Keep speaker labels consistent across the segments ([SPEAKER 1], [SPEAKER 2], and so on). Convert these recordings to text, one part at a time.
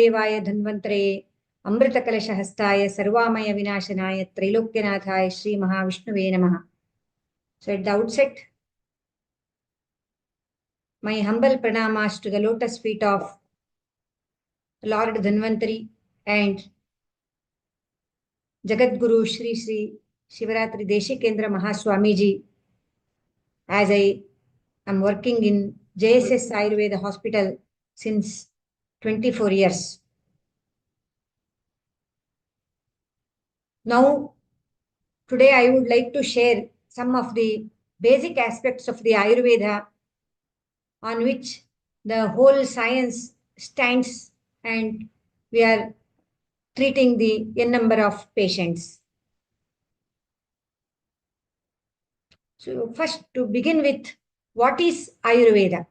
[SPEAKER 1] देवाय धन्वन्तरे अमृतकलशहस्ताय सर्वामय विनाशनाय त्रैलोक्यनाथाय श्री महाविष्णुवे नमः. So at the outset, my humble pranamas to the lotus feet of Lord Dhanvantari and Jagadguru Shri Shri Shivaratri Deshikendra Mahaswamiji, as I am working in JSS Ayurveda Hospital since 24 years. Now, today I would like to share some of the basic aspects of the Ayurveda on which the whole science stands, and we are treating the n number of patients. So first, to begin with, what is Ayurveda?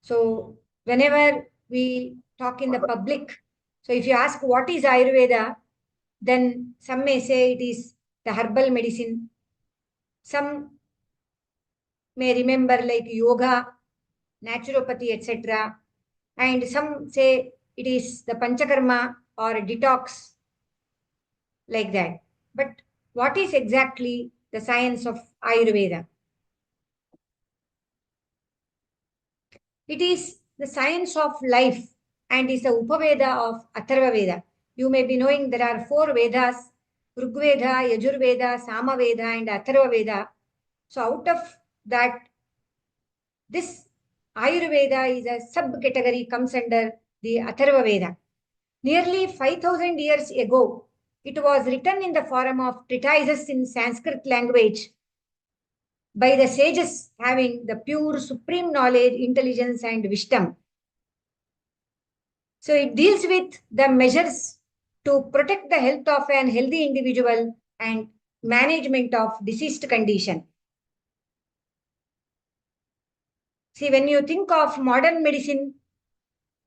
[SPEAKER 1] So whenever we talk in the public, so if you ask what is Ayurveda, then some may say it is the herbal medicine. Some may remember like yoga, naturopathy, etc. And some say it is the Panchakarma or detox, like that. But what is exactly the science of Ayurveda? It is the science of life and is the Upaveda of Atharva Veda. You may be knowing there are 4 Vedas: Rigveda, Yajurveda, Samaveda and Atharva Veda. So out of that, this Ayurveda is a subcategory, comes under the Atharva Veda. Nearly 5,000 years ago, it was written in the form of treatises in Sanskrit language by the sages having the pure supreme knowledge, intelligence and wisdom. So it deals with the measures to protect the health of an healthy individual and management of diseased condition. See, when you think of modern medicine,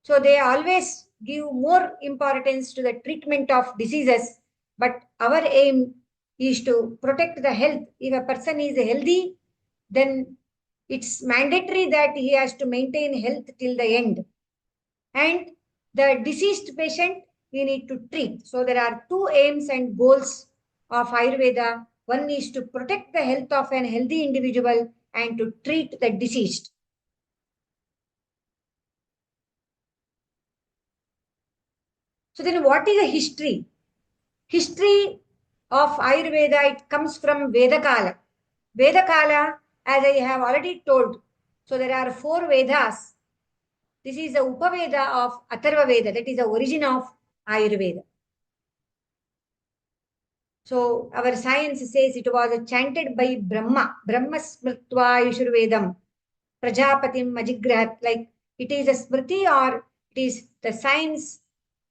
[SPEAKER 1] so they always give more importance to the treatment of diseases, but our aim is to protect the health. If a person is healthy, then it's mandatory that he has to maintain health till the end. And the deceased patient, we need to treat. So there are 2 aims and goals of Ayurveda. One is to protect the health of an healthy individual and to treat the deceased. So then what is the history? History of Ayurveda, it comes from Vedakala. Vedakala, as I have already told, so there are 4 Vedas. This is the Upaveda of Atharva Veda, that is the origin of Ayurveda. So our science says it was chanted by Brahma. Brahma smritva Yashurvedam, Prajapatim Ajigrahat, like it is a smriti or it is the science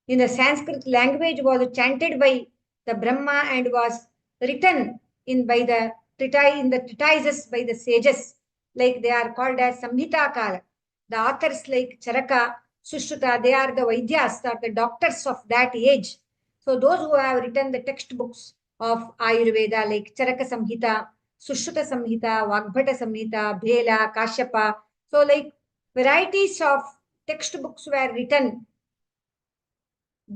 [SPEAKER 1] in the Sanskrit language was chanted by the Brahma and was written in by the treatises by the sages, like they are called as Samhita Kala. The authors like Charaka, Sushruta, they are the Vaidyas, or the doctors of that age. So those who have written the textbooks of Ayurveda like Charaka Samhita, Sushruta Samhita, Vagbhata Samhita, Bhela, Kashyapa. So like varieties of textbooks were written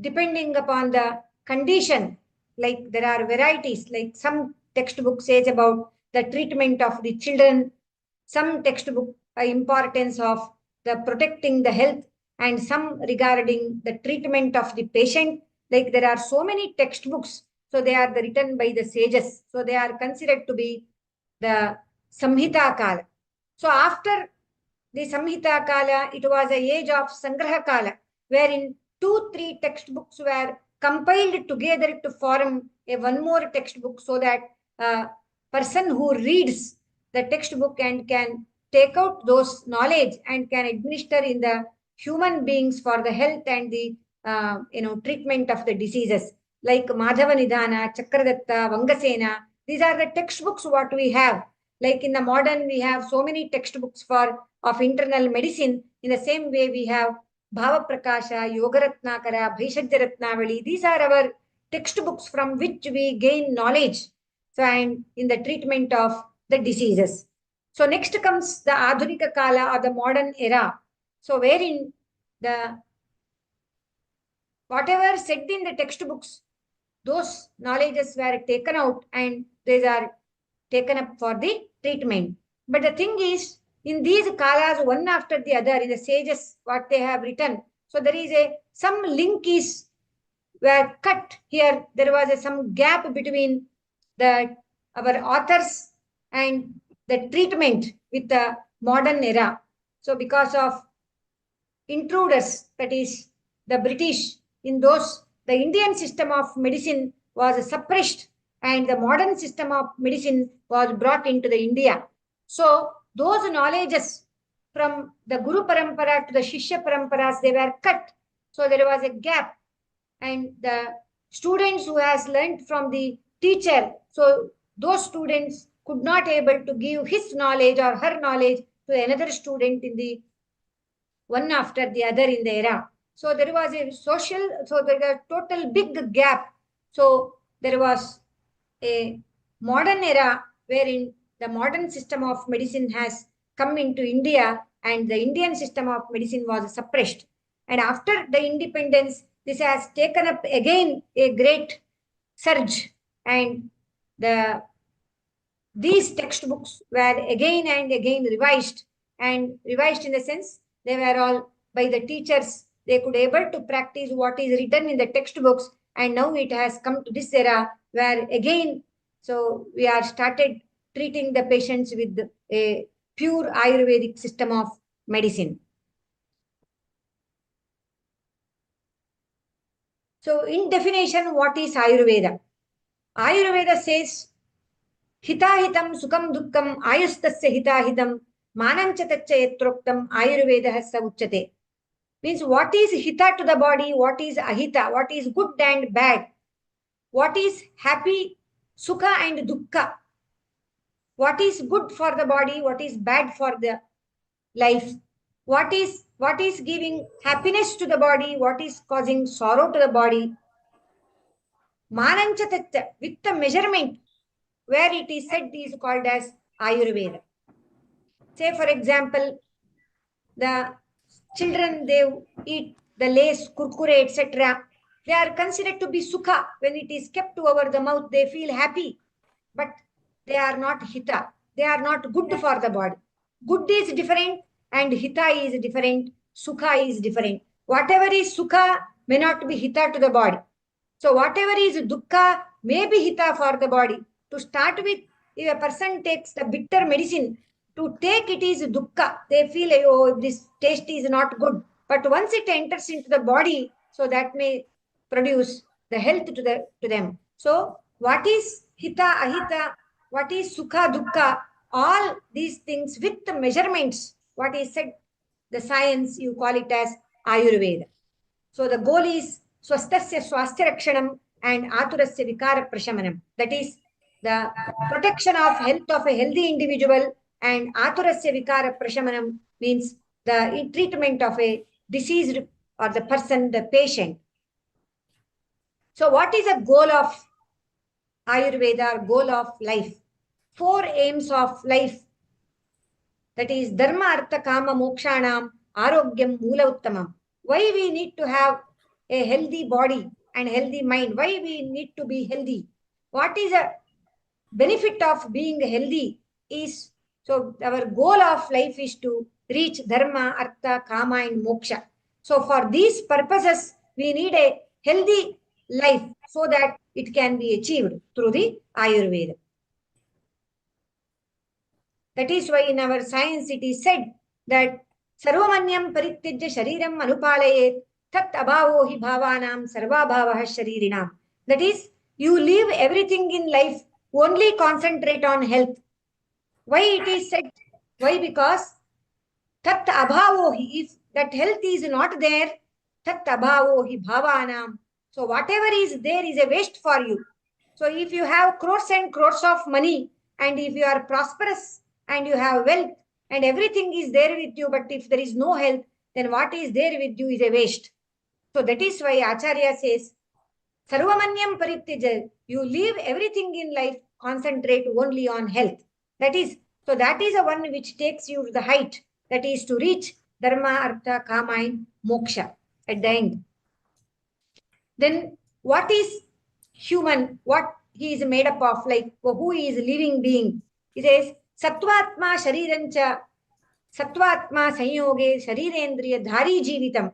[SPEAKER 1] depending upon the condition. Like there are varieties, like some textbook says about the treatment of the children, some textbook importance of the protecting the health, and some regarding the treatment of the patient. Like there are so many textbooks, so they are written by the sages, so they are considered to be the Samhita Kala. So after the Samhita Kala, it was a age of Sangraha Kala, wherein 2-3 textbooks were compiled together to form a one more textbook, so that a person who reads the textbook and can take out those knowledge and can administer in the human beings for the health and the treatment of the diseases, like Madhava Nidhana, Chakradatta, Vangasena. These are the textbooks what we have. Like in the modern, we have so many textbooks of internal medicine. In the same way, we have Bhava Prakasha, Yoga Ratnakara, Bhaishajya Ratnavali. These are our textbooks from which we gain knowledge, so and in the treatment of the diseases. So next comes the Adhunika Kala, or the modern era. So wherein the whatever said in the textbooks, those knowledges were taken out and these are taken up for the treatment. But the thing is, in these kalas, one after the other, in the sages, what they have written, so there is some link is were cut here. There was some gap between the our authors and the treatment with the modern era. So because of intruders, that is the British, in those, the Indian system of medicine was suppressed and the modern system of medicine was brought into the India. So those knowledges from the Guru Parampara to the Shishya Paramparas, they were cut. So there was a gap and the students who has learned from the teacher, so those students could not able to give his knowledge or her knowledge to another student in the one after the other in the era. So there was a social, so there was a total big gap. So there was a modern era wherein the modern system of medicine has come into India and the Indian system of medicine was suppressed. And after the independence, this has taken up again a great surge and these textbooks were again and again revised, and revised in the sense they were all by the teachers. They could able to practice what is written in the textbooks, and now it has come to this era where again, so we are started treating the patients with a pure Ayurvedic system of medicine. So in definition, what is Ayurveda? Ayurveda says हिताहितं सुखं दुःखम् आयुस्तस्य हिताहितं मानं च तच्च यत्रोक्तम् आयुर्वेदः स उच्यते. Means what is hita to the body, what is ahita, what is good and bad, what is happy, sukha and dukkha, what is good for the body, what is bad for the life, what is giving happiness to the body, what is causing sorrow to the body. Manan cha taccha, with the measurement, where it is said is called as Ayurveda. Say, for example, the children, they eat the lace, kurkure, etc. They are considered to be sukha. When it is kept over the mouth, they feel happy. But they are not hita. They are not good for the body. Good is different and hita is different. Sukha is different. Whatever is sukha may not be hita to the body. So whatever is dukkha may be hita for the body. To start with, if a person takes the bitter medicine, to take it is dukkha. They feel, oh, this taste is not good. But once it enters into the body, so that may produce the health to them. So what is hita, ahita, what is sukha, dukkha, all these things with the measurements, what is said, the science, you call it as Ayurveda. So the goal is swastasya swasthya rakshanam and aturasya vikara prashamanam. That is the protection of health of a healthy individual, and aturasya vikara prashamanam means the treatment of a diseased or the person, the patient. So what is the goal of Ayurveda, goal of life? 4 aims of life. That is dharma, artha, kama, mokshanam, arogyam, moola uttamam. Why we need to have a healthy body and healthy mind? Why we need to be healthy? What is a benefit of being healthy is, so our goal of life is to reach dharma, artha, kama and moksha. So for these purposes, we need a healthy life so that it can be achieved through the Ayurveda. That is why in our science it is said that sarvamanyam parityajya shariram anupalayet tat abhavo hi bhavanam sarvabhavah sharirinam. That is, you leave everything in life, only concentrate on health. Why it is said? Why? Because tat abhavo hi, if that health is not there, tat abhavo hi bhavanam. So whatever is there is a waste for you. So if you have crores and crores of money, and if you are prosperous and you have wealth and everything is there with you, but if there is no health, then what is there with you is a waste. So that is why Acharya says, sarvamanyam parityajya, you leave everything in life, concentrate only on health. That is, so that is the one which takes you to the height, that is to reach dharma, artha, kama and moksha at the end. Then what is human? What he is made up of? Like who is living being? He says Sattvatma Sharirancha Sattvatma Sanyoge Sharirendriya Dhari Jeevitam.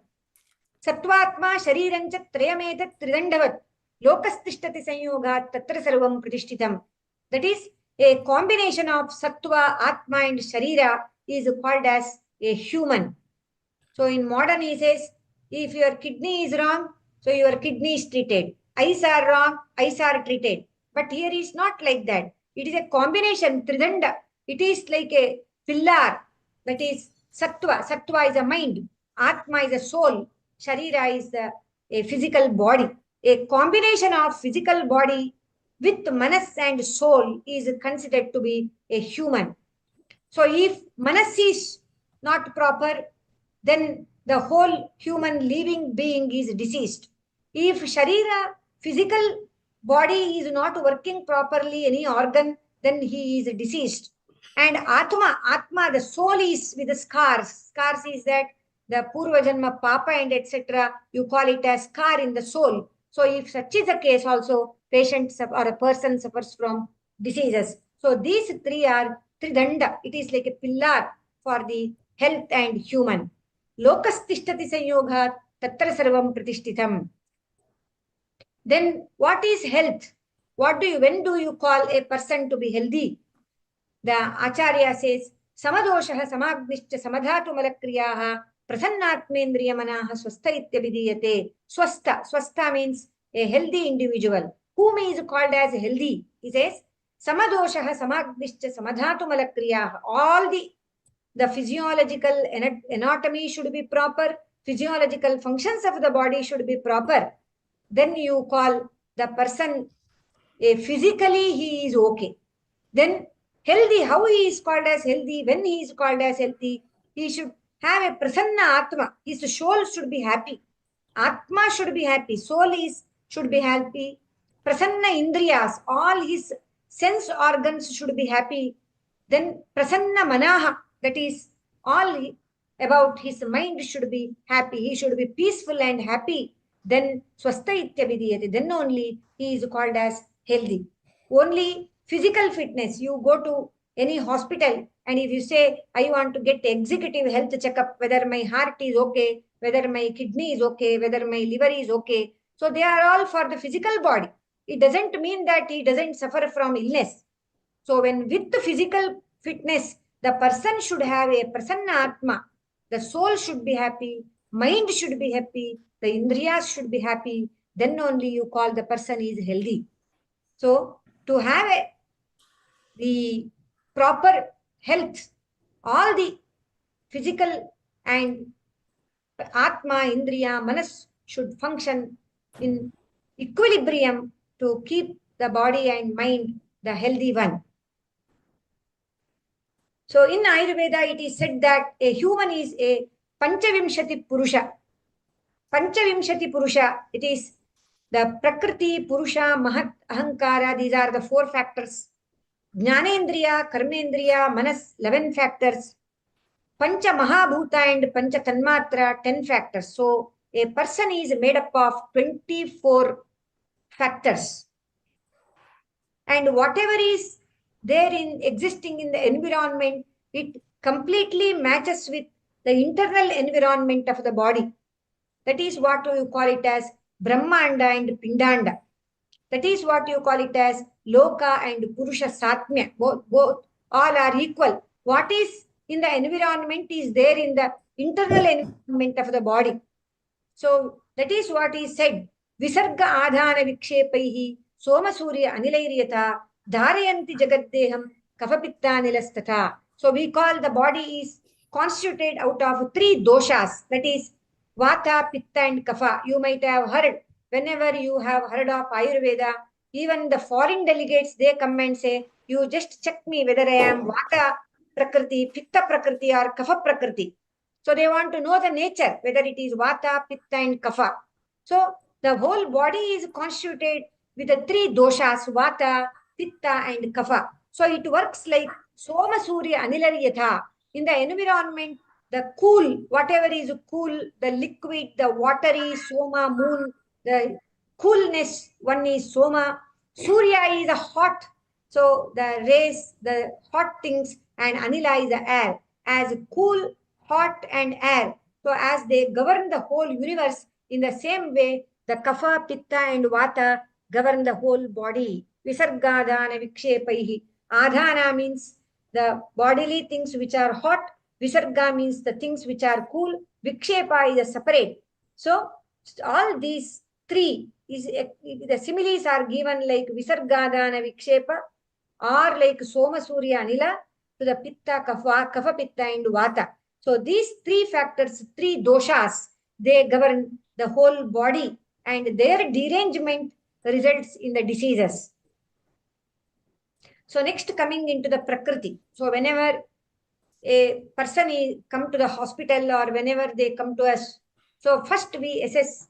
[SPEAKER 1] Sattvatma Sharirancha Trayametat Tridandavat Lokasthishtati Sanyogat Tatra Sarvam Pratishtitam. That is a combination of Sattva, Atma and Sharira is called as a human. So in modern he says, if your kidney is wrong, so your kidney is treated. Eyes are wrong, eyes are treated. But here is not like that. It is a combination, Tridanda. It is like a pillar. That is Sattva. Sattva is a mind. Atma is a soul. Sharira is a physical body. A combination of physical body with manas and soul is considered to be a human. So if manas is not proper, then the whole human living being is diseased. If Sharira, physical body is not working properly, any organ, then he is diseased. And Atma, the soul is with the scars. Scars is that the Purva Janma, Papa and etc. You call it as scar in the soul. So if such is the case also, patient or a person suffers from diseases. So these three are Tridanda. It is like a pillar for the health and human. Lokasthishtati Sanyoghat Tatra Sarvam Pratishtitam. Then what is health? When do you call a person to be healthy? The Acharya says, Samadoshaha Samagnischa Samadhatu Malakriyaha Prasannatmendriya Manaha Swastha Ityabhidiyate. Swastha means a healthy individual. Whom is called as healthy? He says, Samadoshaha Samagnischa Samadhatu Malakriyaha. All the physiological anatomy should be proper, physiological functions of the body should be proper. Then you call the person physically he is okay. Then healthy, how he is called as healthy, when he is called as healthy, he should have a prasanna atma. His soul should be happy. Atma should be happy. Soul should be happy. Prasanna indriyas, all his sense organs should be happy. Then prasanna manaha, that is all about his mind should be happy. He should be peaceful and happy. Then swastha ityabhidiyate. Then only he is called as healthy. Only physical fitness. You go to any hospital and if you say, I want to get executive health checkup, whether my heart is okay, whether my kidney is okay, whether my liver is okay. So they are all for the physical body. It doesn't mean that he doesn't suffer from illness. So when with the physical fitness, the person should have a prasanna atma. The soul should be happy, mind should be happy, the indriyas should be happy. Then only you call the person is healthy. So to have the proper health, all the physical and atma, indriya, manas should function in equilibrium to keep the body and mind the healthy one. So in Ayurveda, it is said that a human is a Panchavimshati Purusha. Panchavimshati Purusha, it is the Prakriti, Purusha, Mahat, Ahankara, these are the 4 factors. Jnanendriya, Karmendriya, Manas, 11 factors. Pancha Mahabhuta and Pancha Tanmatra, 10 factors. So a person is made up of 24 factors. And whatever is there in existing in the environment, it completely matches with the internal environment of the body. That is what you call it as Brahmanda and Pindanda. That is what you call it as Loka and Purusha Satmya. Both all are equal. What is in the environment is there in the internal environment of the body. So that is what is said. Visarga adhana vikshepaihi Soma Surya Anilairiyata Dharayanti Jagaddeham Kafapitta Nilastata. So we call the body is constituted out of 3 doshas. That is Vata, Pitta and Kapha. You might have heard, whenever you have heard of Ayurveda, even the foreign delegates, they come and say, you just check me whether I am Vata Prakriti, Pitta Prakriti or Kapha Prakriti. So they want to know the nature, whether it is Vata, Pitta and Kapha. So the whole body is constituted with the 3 doshas, Vata, Pitta and Kapha. So it works like Soma Surya Anilaryatha. In the environment, the cool, whatever is cool, the liquid, the watery, Soma, moon, the coolness, one is Soma. Surya is a hot, so the rays, the hot things, and Anila is the air, as cool, hot, and air. So as they govern the whole universe, in the same way, the Kapha, Pitta, and Vata govern the whole body. Visargadana vikshepaihi. Adhana means the bodily things which are hot. Visarga means the things which are cool. Vikshepa is a separate. So all these three is the similes are given like Visargadana Vikshepa or like Soma Surya Anila to the Pitta, Kapha Pitta, and Vata. So these three factors, three doshas, they govern the whole body, and their derangement results in the diseases. So next, coming into the Prakriti. So whenever a person come to the hospital or whenever they come to us, so first we assess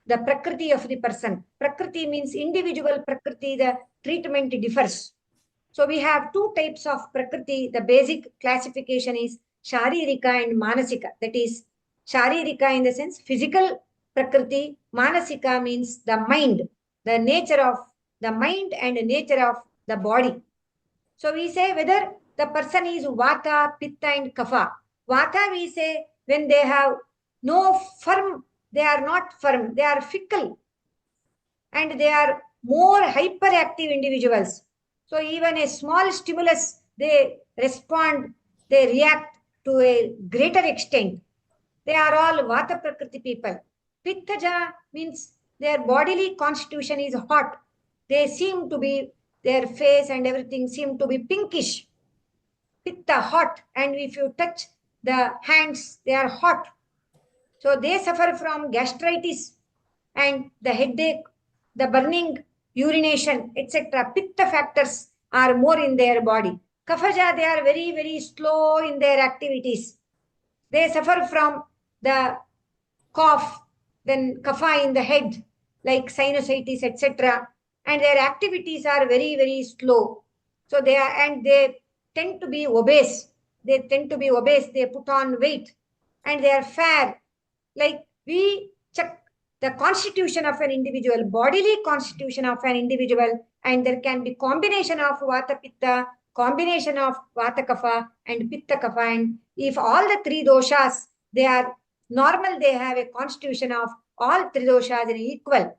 [SPEAKER 1] the Prakriti of the person. Prakriti means individual Prakriti, the treatment differs. So we have two types of Prakriti. The basic classification is Sharirika and Manasika. That is, Sharirika in the sense physical Prakriti. Manasika means the mind, the nature of the mind and nature of the body. So we say whether the person is Vata, Pitta, and Kapha. Vata we say when they have no firm, they are not firm, they are fickle, and they are more hyperactive individuals. So even a small stimulus, they respond, they react to a greater extent. They are all Vata Prakriti people. Pittaja means their bodily constitution is hot. They seem to be, their face and everything seem to be pinkish. Pitta, hot. And if you touch the hands, they are hot. So they suffer from gastritis and the headache, the burning, urination, etc. Pitta factors are more in their body. Kaphaja, they are very, very slow in their activities. They suffer from the cough, then kapha in the head, like sinusitis, etc. And their activities are very, very slow. So they are, and they tend to be obese. They tend to be obese. They put on weight, and they are fair. Like we check the constitution of an individual, bodily constitution of an individual, and there can be combination of Vata Pitta, combination of Vata Kapha and Pitta Kapha. And if all the three doshas, they are normal, they have a constitution of all three doshas in equal.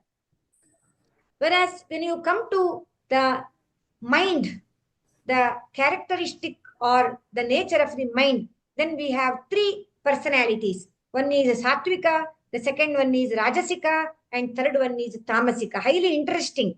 [SPEAKER 1] Whereas when you come to the mind, the characteristic or the nature of the mind, then we have three personalities. One is Sattvika, the second one is Rajasika, and third one is Tamasika. Highly interesting.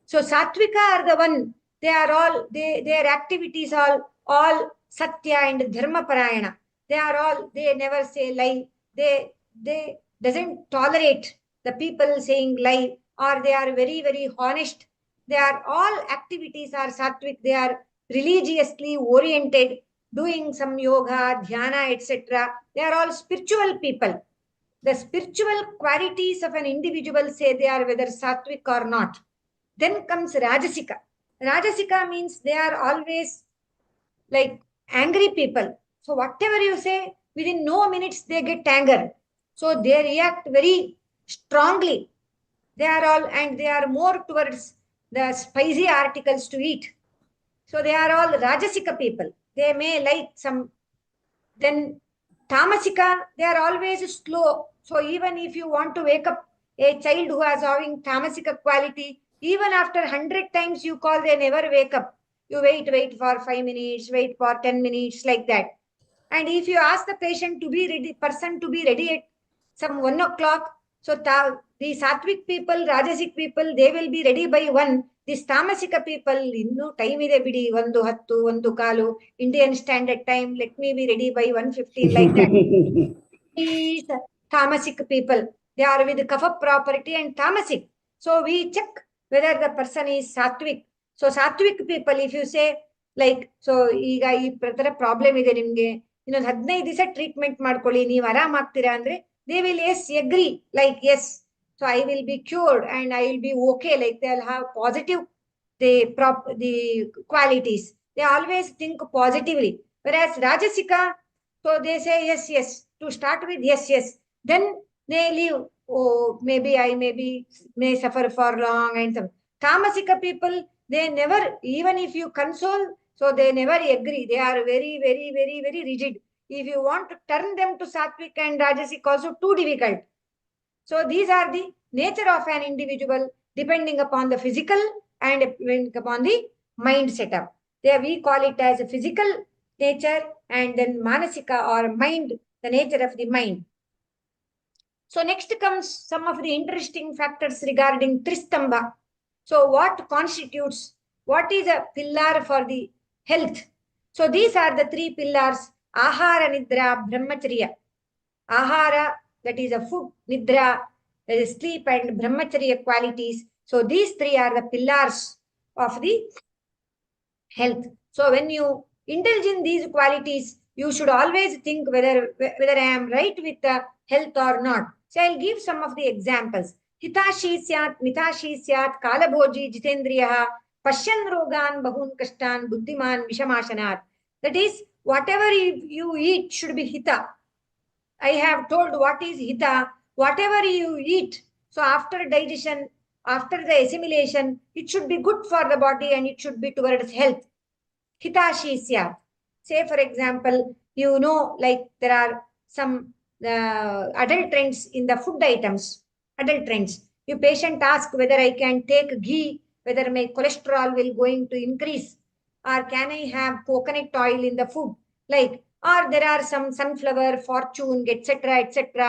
[SPEAKER 1] So Sattvika are the one, they are all, their activities are all Satya and Dharma Parayana. They are all, they never say lie. They doesn't tolerate the people saying lie, or they are very, very honest. They are all activities are Sattvic. They are religiously oriented, doing some yoga, dhyana, etc. They are all spiritual people. The spiritual qualities of an individual say they are whether Sattvic or not. Then comes Rajasika. Rajasika means they are always like angry people. So whatever you say, within no minutes they get anger. So they react very strongly. They are all, and they are more towards the spicy articles to eat. So they are all Rajasika people. They may like some. Then Tamasika, they are always slow. So even if you want to wake up a child who is having Tamasika quality, even after 100 times you call, they never wake up. You wait for 5 minutes, wait for 10 minutes, like that. And if you ask the patient to be ready, person to be ready at some 1 o'clock, so the Sattvic people, Rajasic people, they will be ready by 1. This Tamasika people, ಇನ್ನೂ time ಇದೆ ಬಿಡಿ, 1:10, 1:15, Indian Standard Time, let me be ready by 1:15, like that. These Tamasic people, they are with Kapha property and Tamasic. So we check whether the person is Sattvic. So Sattvic people, if you say like, so ಈಗ ಈ ತರ problem ಇದೆ ನಿಮ್ಗೆ, ಇನ್ನೊಂದು 15 ದಿವಸ treatment ಮಾಡ್ಕೊಳ್ಳಿ, ನೀವು ಆರಾಮಾಗ್ತೀರಾ ಅಂದ್ರೆ, they will yes agree, like yes, so I will be cured and I will be okay, like they'll have positive the qualities. They always think positively. Whereas Rajasika, so they say yes, to start with, yes, then they leave oh, maybe I may suffer for long, and some Tamasika people, they never, even if you console, so they never agree. They are very, very, very, very rigid. If you want to turn them to Sattvic and Rajasic, also too difficult. So these are the nature of an individual depending upon the physical and depending upon the mind setup. There we call it as a physical nature, and then manasika or mind, the nature of the mind. So next comes some of the interesting factors regarding Tristamba. So what constitutes, what is a pillar for the health? So these are the three pillars: Ahara, Nidra, Brahmacharya. Ahara, that is a food; Nidra, that is sleep; and Brahmacharya qualities. So these three are the pillars of the health. So when you indulge in these qualities, you should always think whether I am right with the health or not. So I'll give some of the examples. Hitashi syat, mitashi syat, kalabhoji jitendriyaha, pashyan rogan bahun kashtan, buddhiman vishamashanat. That is, whatever you eat should be hita. I have told what is hita. Whatever you eat, so after digestion, after the assimilation, it should be good for the body and it should be towards health. Hitashi syat. Say, for example, you know, like there are some adult trends in the food items. Adult trends. Your patient asks whether I can take ghee, whether my cholesterol will going to increase, or can I have coconut oil in the food, like, or there are some sunflower, fortune, etc.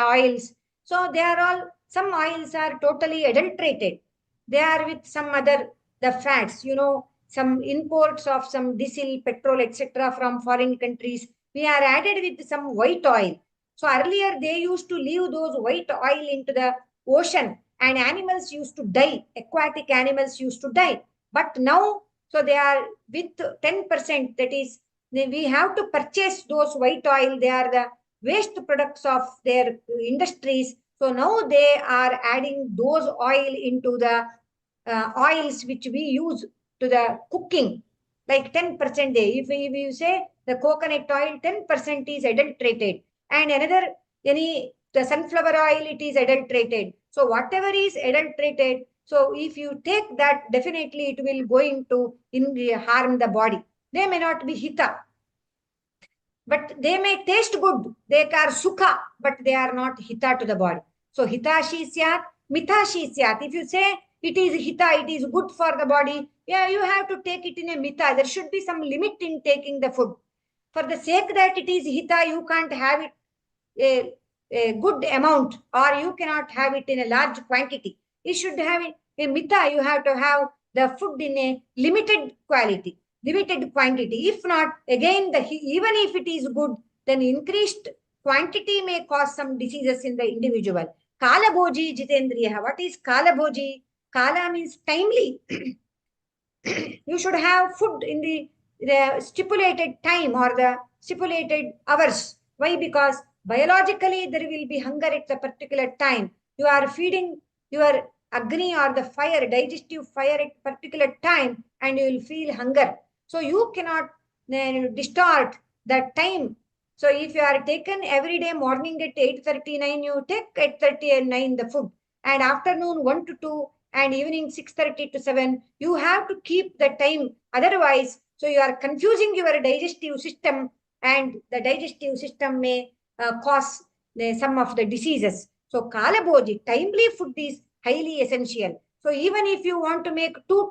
[SPEAKER 1] oils. So they are all, some oils are totally adulterated. They are with some other the fats, you know, some imports of some diesel, petrol, etc. from foreign countries. We are added with some white oil. So earlier they used to leave those white oil into the ocean and animals used to die. Aquatic animals used to die. But now, so they are with 10%, that is, we have to purchase those white oil. They are the waste products of their industries. So now they are adding those oil into the oils which we use to the cooking, like 10%. If you say the coconut oil, 10% is adulterated, and another, the sunflower oil, it is adulterated. So whatever is adulterated, so if you take that, definitely it will going to harm the body. They may not be hita, but they may taste good. They are sukha, but they are not hita to the body. So hitashi syat, mitashi syat. If you say it is hita, it is good for the body, yeah, you have to take it in a mita. There should be some limit in taking the food. For the sake that it is hita, you can't have it a good amount, or you cannot have it in a large quantity. You should have it a mita. You have to have the food in a limited quality, limited quantity. If not, again, even if it is good, then increased quantity may cause some diseases in the individual. Kala bhoji jitendriya. What is kala bhoji? Kala means timely. You should have food in the stipulated time or the stipulated hours. Why? Because biologically there will be hunger at a particular time. You are feeding your agni or the fire, digestive fire at a particular time, and you will feel hunger. So you cannot distort that time. So if you are taken every day morning at 8:39, you take 8:39 the food, and afternoon 1 to 2, and evening 6:30 to 7, you have to keep the time. Otherwise, so you are confusing your digestive system, and the digestive system may cause some of the diseases. So kalabhoji, timely food is highly essential. So even if you want to make two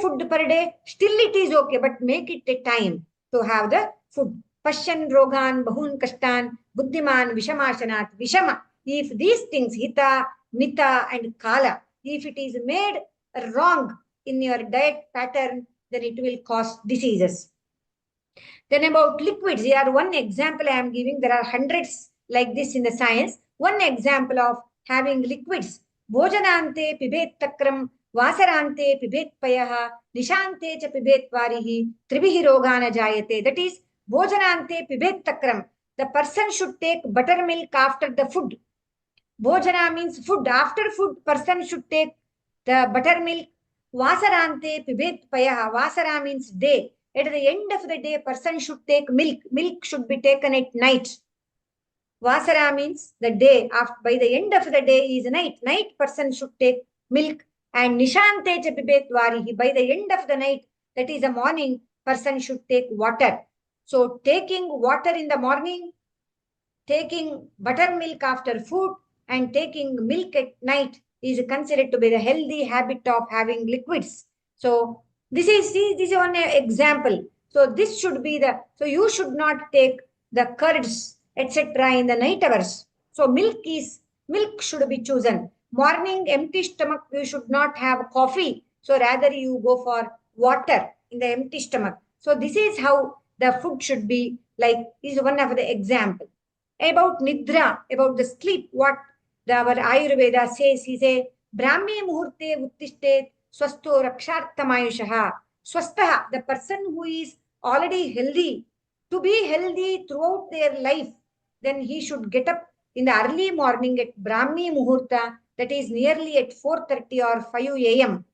[SPEAKER 1] food per day, still it is okay, but make it a time to have the food. Pashyan rogan bahun kashtan, buddhiman vishamashanat. Vishama, if these things, hita, mita, and kala, if it is made wrong in your diet pattern, then it will cause diseases. Then about liquids, here one example I am giving. There are hundreds like this in the science. One example of having liquids. Bhojanante pibet takram, vasarante pibet payaha, nishante cha pibet varihi, tribihi rogana jayate. That is, bhojanante pibet takram. The person should take buttermilk after the food. Bhojana means food. After food, person should take the buttermilk. Vasarante pibet payaha. Vasara means day. At the end of the day, person should take milk. Milk should be taken at night. Vasara means the day. After, by the end of the day is night. Night person should take milk. And Nishante cha pibet varihi. By the end of the night, that is the morning, person should take water. So taking water in the morning, taking buttermilk after food, and taking milk at night is considered to be the healthy habit of having liquids. So this is one example. So this should be the, so you should not take the curds, etc. in the night hours. So milk should be chosen. Morning, empty stomach, you should not have coffee. So rather you go for water in the empty stomach. So this is how the food should be like, is one of the example. About Nidra, about the sleep, what our Ayurveda says, he says, Brahmi Muhurte Uttishtet Swasto Rakshartamayushaha. Swastaha, the person who is already healthy, to be healthy throughout their life, then he should get up in the early morning at Brahmi Muhurta, that is nearly at 4:30 or 5 a.m.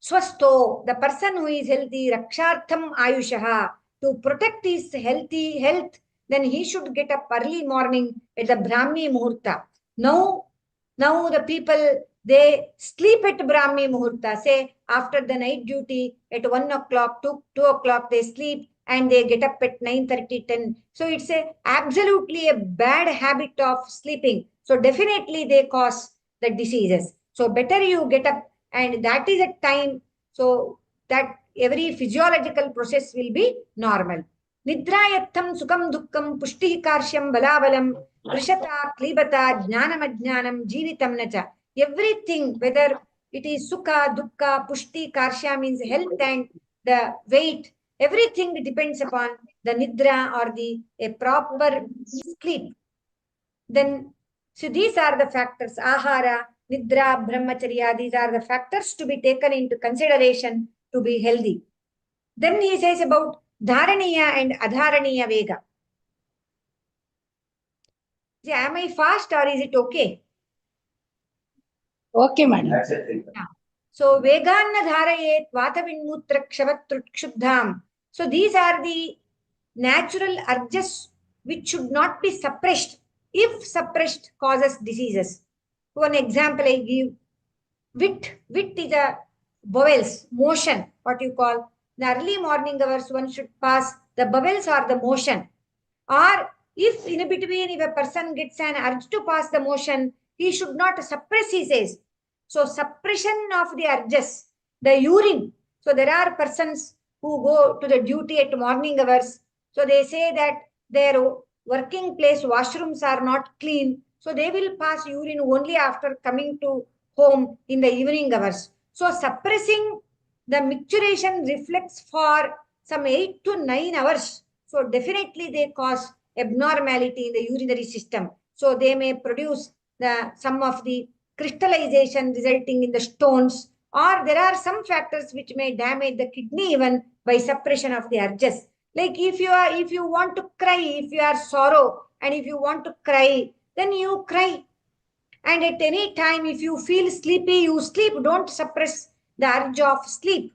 [SPEAKER 1] Swasto, the person who is healthy, Rakshartham Ayushaha, to protect his health, then he should get up early morning at the Brahmi Muhurta. Now the people, they sleep at Brahmi Muhurta, say after the night duty at 1 o'clock, 2 o'clock, they sleep and they get up at 9:30, 10. So it's absolutely a bad habit of sleeping. So definitely they cause the diseases. So better you get up, and that is a time so that every physiological process will be normal. Nidrayatham sukam dukkam pushti karshyam balavalam vrishata klibata jnanam ajnanam jeevitam nacha. Everything, whether it is sukha, dukkha, pushti, karsha means health and the weight, everything depends upon the nidra or the a proper sleep. Then, so these are the factors, ahara, nidra, brahmacharya, these are the factors to be taken into consideration to be healthy. Then he says about dharaniya and adharaniya vega. See, am I fast or is it okay?
[SPEAKER 2] Okay, madam.
[SPEAKER 1] Yeah. So veganna dharayet vatavinmutra kshavatrukshuddham. So these are the natural urges which should not be suppressed. If suppressed, causes diseases. One example I give, wit is a bowels, motion, what you call. The early morning hours, one should pass the bowels or the motion. Or if in between, if a person gets an urge to pass the motion, he should not suppress his ace. So suppression of the urges, the urine. So there are persons who go to the duty at morning hours. So they say that their working place washrooms are not clean. So they will pass urine only after coming to home in the evening hours. So suppressing the micturition reflex for some 8 to 9 hours. So definitely they cause abnormality in the urinary system. So they may produce some of the crystallization resulting in the stones, or there are some factors which may damage the kidney even by suppression of the urges. Like if you want to cry, if you are sorrow and if you want to cry, then you cry. And at any time, if you feel sleepy, you sleep. Don't suppress the urge of sleep.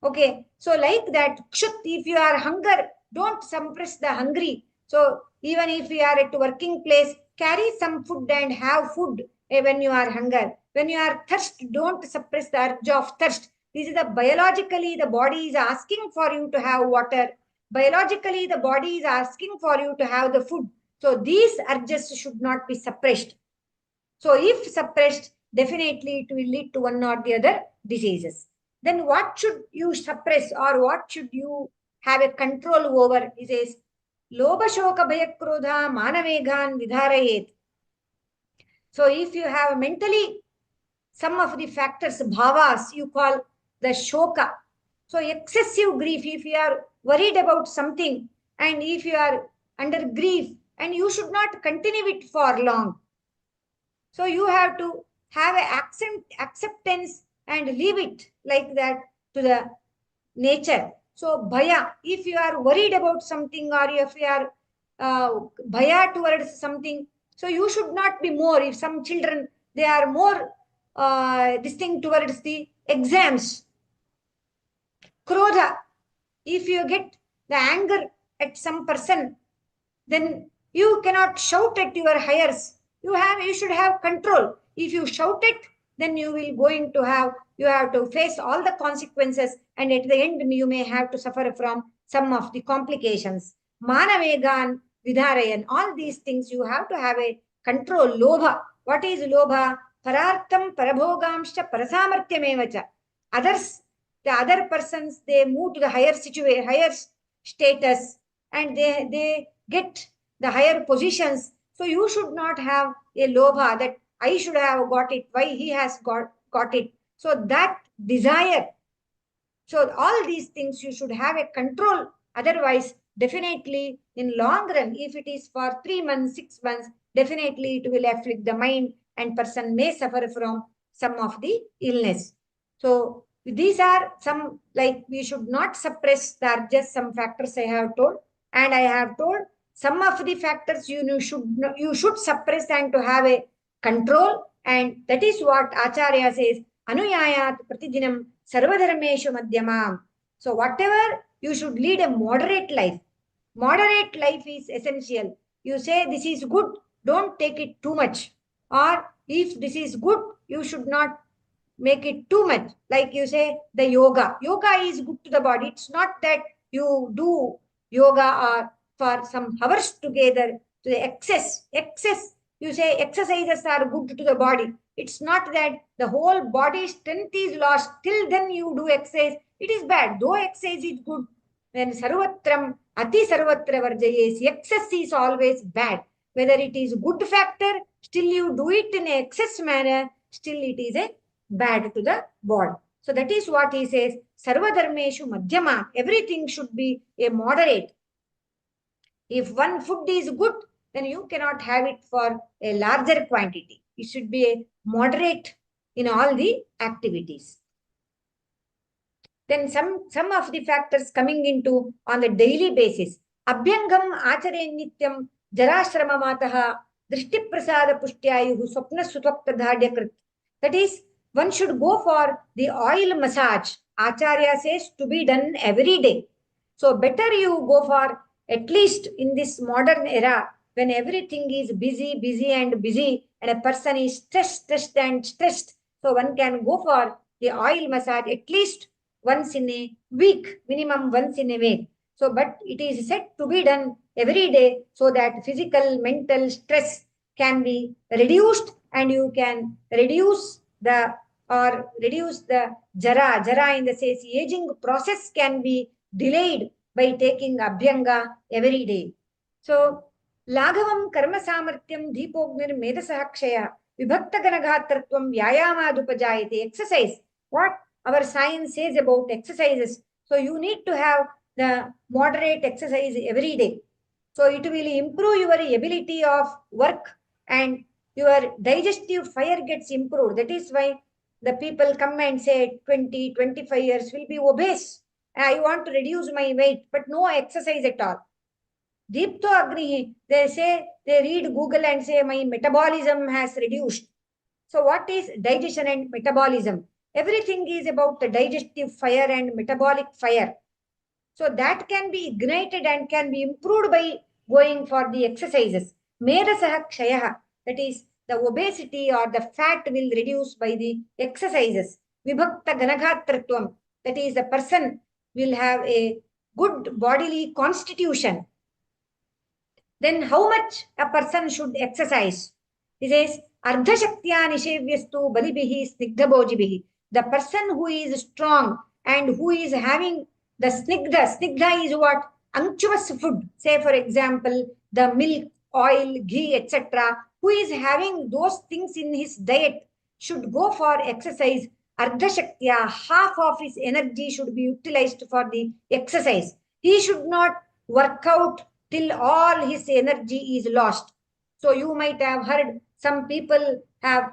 [SPEAKER 1] Okay, so like that, if you are hunger, don't suppress the hungry. So even if you are at working place, carry some food and have food when you are hunger. When you are thirst, don't suppress the urge of thirst. This is the biologically, the body is asking for you to have water. Biologically, the body is asking for you to have the food. So these urges should not be suppressed. So if suppressed, definitely it will lead to one or the other diseases. Then what should you suppress or what should you have a control over? He says, Lobha Shoka Bhayakrodha Manavegan Vidharayet. So if you have mentally some of the factors, bhavas, you call the shoka. So excessive grief, if you are worried about something and if you are under grief, and you should not continue it for long. So you have to have an acceptance and leave it like that to the nature. So bhaya, if you are worried about something or if you are bhaya towards something, so you should not be more. If some children, they are more this thing towards the exams. Krodha, if you get the anger at some person, then You cannot shout at your hires. You should have control. If you shout it, then you have to face all the consequences, and at the end you may have to suffer from some of the complications. Manavegan vidharayan, all these things you have to have a control. Lobha. What is lobha? Parartham parabhogamscha parasamartyamevacha. Others, the other persons, they move to the higher situation, higher status, and they get the higher positions. So you should not have a lobha that I should have got it, why he has got it. So that desire. So all these things you should have a control. Otherwise, definitely in long run, if it is for 3 months, 6 months, definitely it will afflict the mind and person may suffer from some of the illness. So these are some, like, we should not suppress. There are just some factors I have told, and I have told some of the factors you should suppress and to have a control, and that is what Acharya says, Anuyayat Pratidinam Sarvadharmeshu Madhyamam. So whatever, you should lead a moderate life. Moderate life is essential. You say this is good, don't take it too much. Or if this is good, you should not make it too much. Like you say, the yoga. Yoga is good to the body. It's not that you do yoga or for some hours together to the excess. Excess, you say exercises are good to the body. It's not that the whole body strength is lost. Till then you do exercise. It is bad. Though exercise is good, when sarvatram, ati sarvatra varjayes, excess is always bad. Whether it is good factor, still you do it in excess manner, still it is a bad to the body. So that is what he says, sarvadharmeshu madhyama, everything should be a moderate. If one food is good, then you cannot have it for a larger quantity. It should be a moderate in all the activities. Then some of the factors coming into on the daily basis. Abhyangam achare nityam jarashrama mataha drishti prasada pushtyayuhu swapna sutapta dhadyakrit. That is, one should go for the oil massage. Acharya says to be done every day. So better you go for, at least in this modern era, when everything is busy and a person is stressed. So one can go for the oil massage at least once in a week, minimum once in a week. So, but it is said to be done every day so that physical, mental stress can be reduced, and you can reduce the jara. Jara in the sense aging process can be delayed by taking abhyanga every day. So, Laghavam karma samartyam deepognir medasahakshaya vibhakta ganaghatratvam vyayamadupajayate. Exercise. What our science says about exercises. So you need to have the moderate exercise every day. So it will improve your ability of work, and your digestive fire gets improved. That is why the people come and say 20, 25 years will be obese. I want to reduce my weight, but no exercise at all. Deepto Agni, they say, they read Google and say my metabolism has reduced. So what is digestion and metabolism? Everything is about the digestive fire and metabolic fire. So that can be ignited and can be improved by going for the exercises. Medasaha kshayaha, that is the obesity or the fat will reduce by the exercises. Vibhakta ganaghatratvam, that is the person will have a good bodily constitution. Then how much a person should exercise? He says, Ardha Shaktya Nishevyastu Balibihi Snigdhabhojibihi. The person who is strong and who is having the snigdha. Snigdha is what? Unctuous food. Say, for example, the milk, oil, ghee, etc. Who is having those things in his diet should go for exercise. Ardha Shaktya, half of his energy should be utilized for the exercise. He should not work out till all his energy is lost. So you might have heard some people have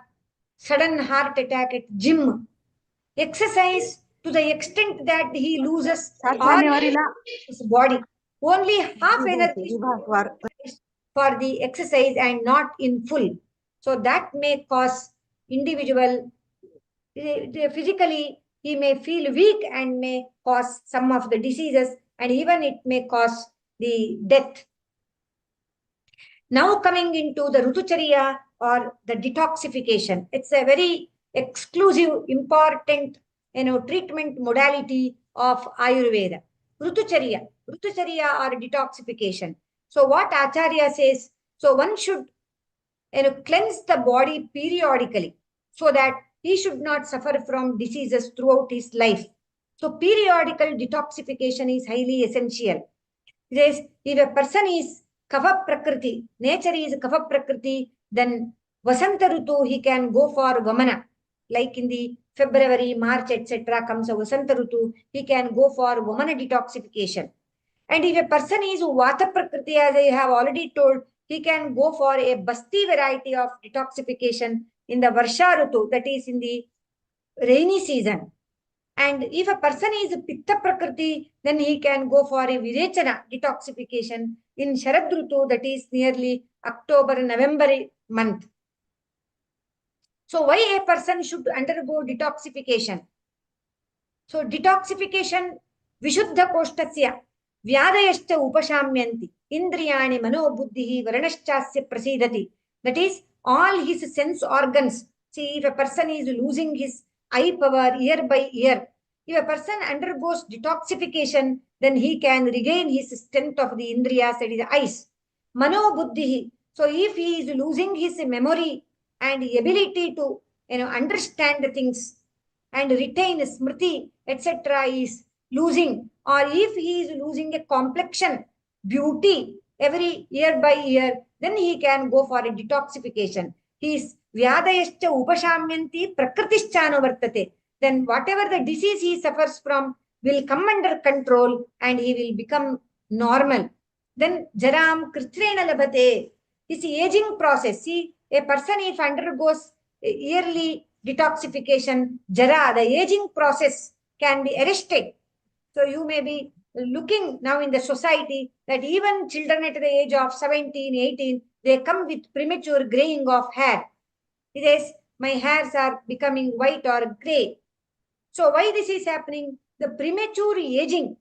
[SPEAKER 1] sudden heart attack at gym. Exercise to the extent that he loses all his body. Only half energy for the exercise and not in full. So that may cause individual, physically he may feel weak and may cause some of the diseases, and even it may cause the death. Now coming into the Rutucharya or the detoxification. It's a very exclusive, important, treatment modality of Ayurveda. Rutucharya or detoxification. So what Acharya says, so one should cleanse the body periodically so that he should not suffer from diseases throughout his life. So periodical detoxification is highly essential. Says if a person is Kapha Prakriti, nature is Kapha Prakriti, then Vasanta Rutu, he can go for Vamana. Like in the February, March, etc. comes a Vasanta Rutu, he can go for Vamana detoxification. And if a person is Vata Prakriti, as I have already told, he can go for a Basti variety of detoxification in the Varsha Rutu, that is in the rainy season. And if a person is Pitta Prakriti, then he can go for a Virechana detoxification in Sharad Rutu, that is nearly October, November month. So why a person should undergo detoxification? So detoxification, Vishuddha Koshtasya, Vyadayashcha Upashamyanti, Indriyani Manobuddhihi Varanashchasya Prasidati. That is, all his sense organs. See, if a person is losing his eye power year by year, if a person undergoes detoxification, then he can regain his strength of the Indriyas, that is the eyes. Manobuddhihi. So if he is losing his memory and ability to understand the things and retain smriti, etc., is losing, or if he is losing a complexion, beauty every year by year, then he can go for a detoxification. He is vyadayascha upashamyanti prakritischano vartate. Then whatever the disease he suffers from will come under control and he will become normal. Then jaram kritrena labhate. This aging process. See, a person if undergoes yearly detoxification, jara, the aging process can be arrested. So you may be looking now in the society that even children at the age of 17, 18, they come with premature graying of hair. It is, my hairs are becoming white or gray. So why this is happening? The premature aging.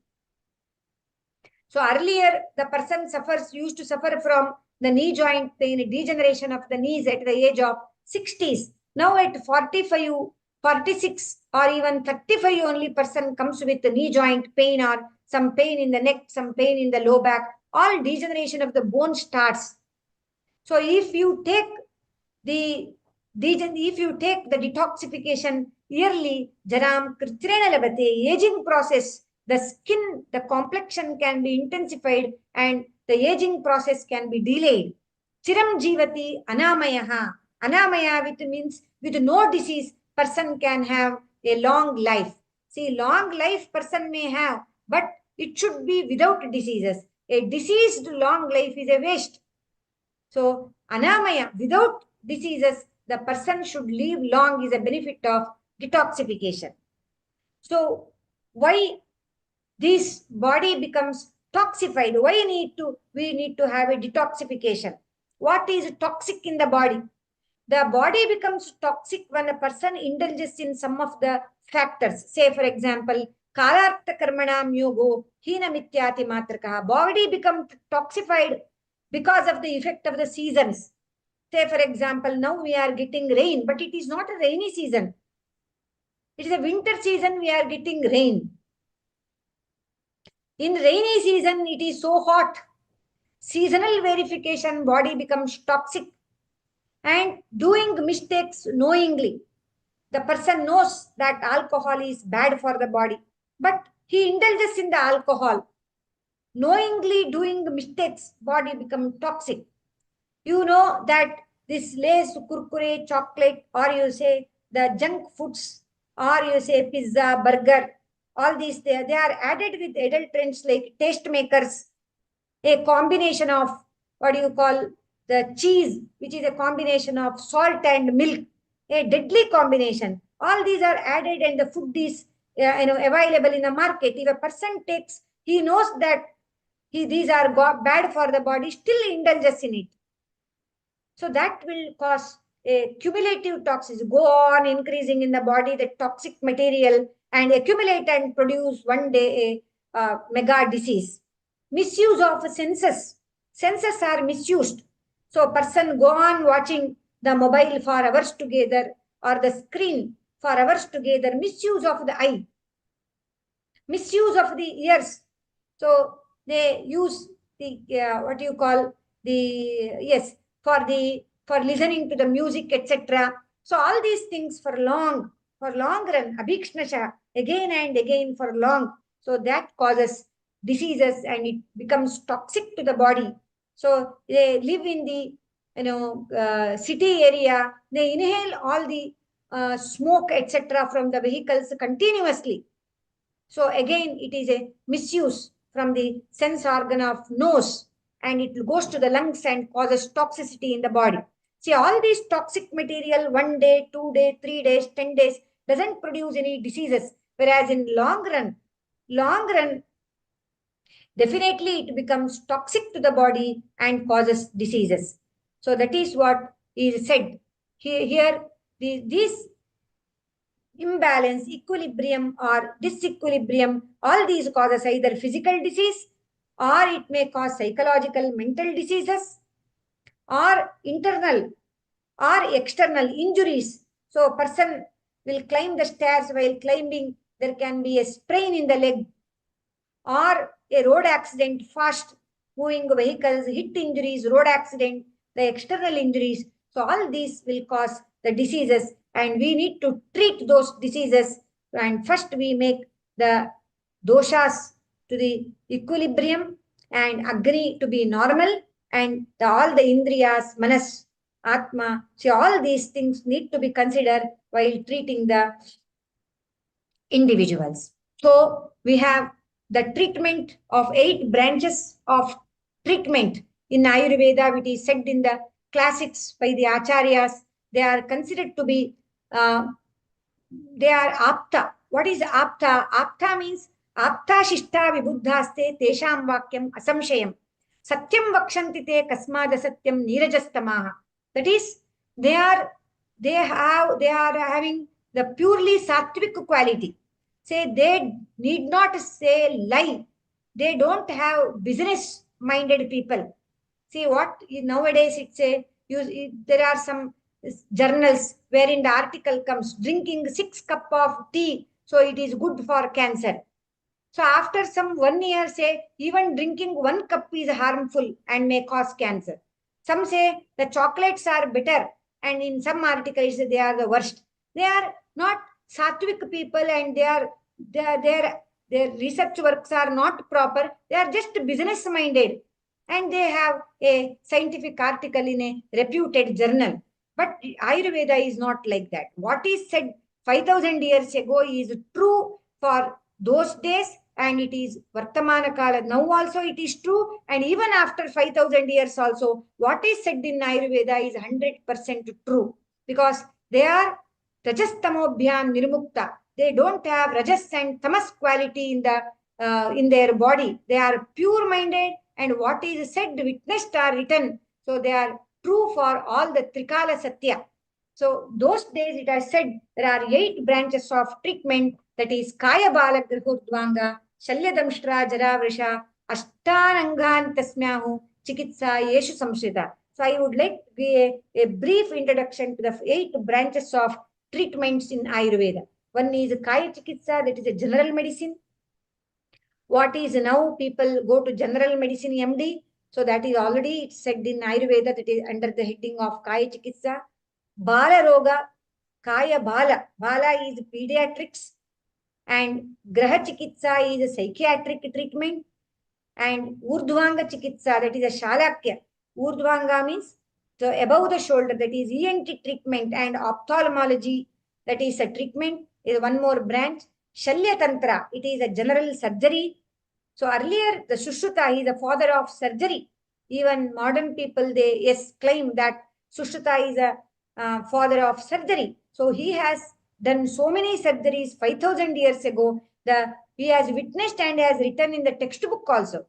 [SPEAKER 1] So earlier, the person used to suffer from the knee joint pain, degeneration of the knees at the age of 60s. Now at 45, 46 or even 35 only person comes with the knee joint pain or some pain in the neck, some pain in the low back. All degeneration of the bone starts. So if you take the detoxification yearly, jaram kritrena labhate, aging process, the skin, the complexion can be intensified and the aging process can be delayed. Chiram jivati anamayaha. Anamaya means with no disease, person can have a long life. See, long life person may have, but it should be without diseases. A diseased long life is a waste. So, anamaya, without diseases, the person should live long is a benefit of detoxification. So, why this body becomes toxified? Why we need to have a detoxification? What is toxic in the body? The body becomes toxic when a person indulges in some of the factors. Say, for example, kalartha karmanam yogo hina mityati matrakaha. Body becomes toxified because of the effect of the seasons. Say, for example, now we are getting rain, but it is not a rainy season. It is a winter season, we are getting rain. In rainy season, it is so hot. Seasonal verification, body becomes toxic. And doing mistakes knowingly. The person knows that alcohol is bad for the body, but he indulges in the alcohol. Knowingly doing mistakes, body becomes toxic. You know that this Lays, Kurkure, chocolate, or you say the junk foods, or you say pizza, burger, all these, they are added with adulterants like taste makers, a combination of what you call the cheese, which is a combination of salt and milk, a deadly combination. All these are added and the food is available in the market. If a person takes, he knows that these are bad for the body, still indulges in it. So that will cause a cumulative toxicity, go on increasing in the body, the toxic material, and accumulate and produce one day a mega disease. Misuse of senses. Senses are misused. So person go on watching the mobile for hours together or the screen for hours together, misuse of the eye, misuse of the ears. So they use the what you call the yes for listening to the music, etc. So all these things for long run, abhikshnasha, again and again for long. So that causes diseases and it becomes toxic to the body. So they live in the city area. They inhale all the smoke, etc. from the vehicles continuously. So again, it is a misuse from the sense organ of nose and it goes to the lungs and causes toxicity in the body. See, all these toxic material 1 day, 2 days, 3 days, 10 days doesn't produce any diseases. Whereas in long run, definitely it becomes toxic to the body and causes diseases. So that is what is said. Here these imbalance, equilibrium or disequilibrium, all these causes either physical disease or it may cause psychological mental diseases or internal or external injuries. So a person will climb the stairs, while climbing there can be a sprain in the leg or a road accident, fast moving vehicles, hit injuries, road accident, the external injuries. So all these will cause the diseases and we need to treat those diseases. And first we make the doshas to the equilibrium and Agni to be normal and all the indriyas, manas, atma. So all these things need to be considered while treating the individuals. So we have the treatment of 8 branches of treatment in Ayurveda, which is said in the classics by the acharyas. They are considered to be, they are apta. What is apta? Apta means apta shishta vibuddhaste tesham vakyam asamshayam. Satyam vakshanti te kasmad asatyam nirajastamaha. That is, they are having the purely sattvic quality. Say they need not say lie. They don't have business minded people. See what nowadays it's a there are some journals wherein the article comes drinking 6 cup of tea, so it is good for cancer. So after some 1 year say even drinking 1 cup is harmful and may cause cancer. Some say the chocolates are better and in some articles they are the worst. They are not sattvic people and their research works are not proper. They are just business minded and they have a scientific article in a reputed journal. But Ayurveda is not like that. What is said 5,000 years ago is true for those days and it is Vartamana Kala. Now also it is true and even after 5,000 years also, what is said in Ayurveda is 100% true because they are Rajastamobhyam Nirmukta. They don't have Rajas and Tamas quality in their body. They are pure-minded and what is said, witnessed or written. So they are true for all the Trikala Satya. So those days it has said there are 8 branches of treatment, that is Kaya Bala Grihurdvanga, Shalyadamshra Jaravrisha, Ashtanangan Tasmyahu, Chikitsa Yeshu Samshrita. So I would like to give a brief introduction to the 8 branches of treatments in Ayurveda. One is Kaya Chikitsa, that is a general medicine. What is now people go to general medicine MD. So that is already it's said in Ayurveda that is under the heading of Kaya Chikitsa. Bala Roga, Kaya Bala. Bala is pediatrics and Graha Chikitsa is a psychiatric treatment and Urdhvanga Chikitsa, that is a Shalakya. Urdhvanga means so above the shoulder, that is ENT treatment and ophthalmology, that is a treatment, is one more branch. Shalya Tantra, it is a general surgery. So earlier, the Sushruta is the father of surgery. Even modern people, they claim that Sushruta is a father of surgery. So he has done so many surgeries 5,000 years ago. He has witnessed and has written in the textbook also.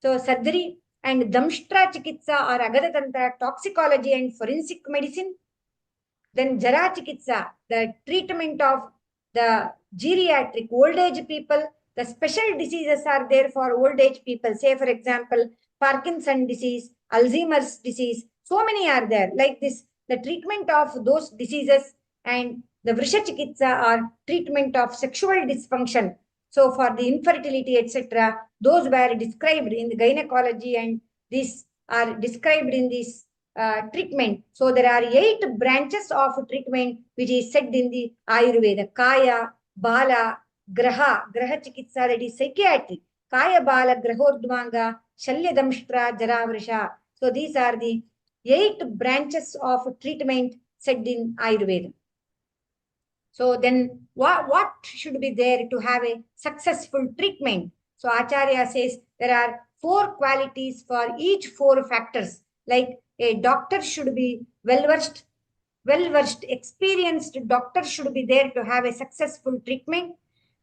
[SPEAKER 1] So surgery and Damshtra Chikitsa or Agada Tantra, toxicology and forensic medicine. Then Jara Chikitsa, the treatment of the geriatric old age people. The special diseases are there for old age people. Say, for example, Parkinson disease, Alzheimer's disease. So many are there. Like this, the treatment of those diseases, and the Vrisha Chikitsa or treatment of sexual dysfunction. So for the infertility, etc., those were described in the gynecology, and these are described in this treatment. So there are 8 branches of treatment which is said in the Ayurveda: Kaya, Bala, Graha Chikitsa, that is psychiatry. Kaya, Bala, Grahordvanga, Shalyadamshtra, Jaravrisha. So these are the 8 branches of treatment said in Ayurveda. So then what should be there to have a successful treatment? So Acharya says there are 4 qualities for each 4 factors. Like a doctor should be well-versed, experienced doctor should be there to have a successful treatment.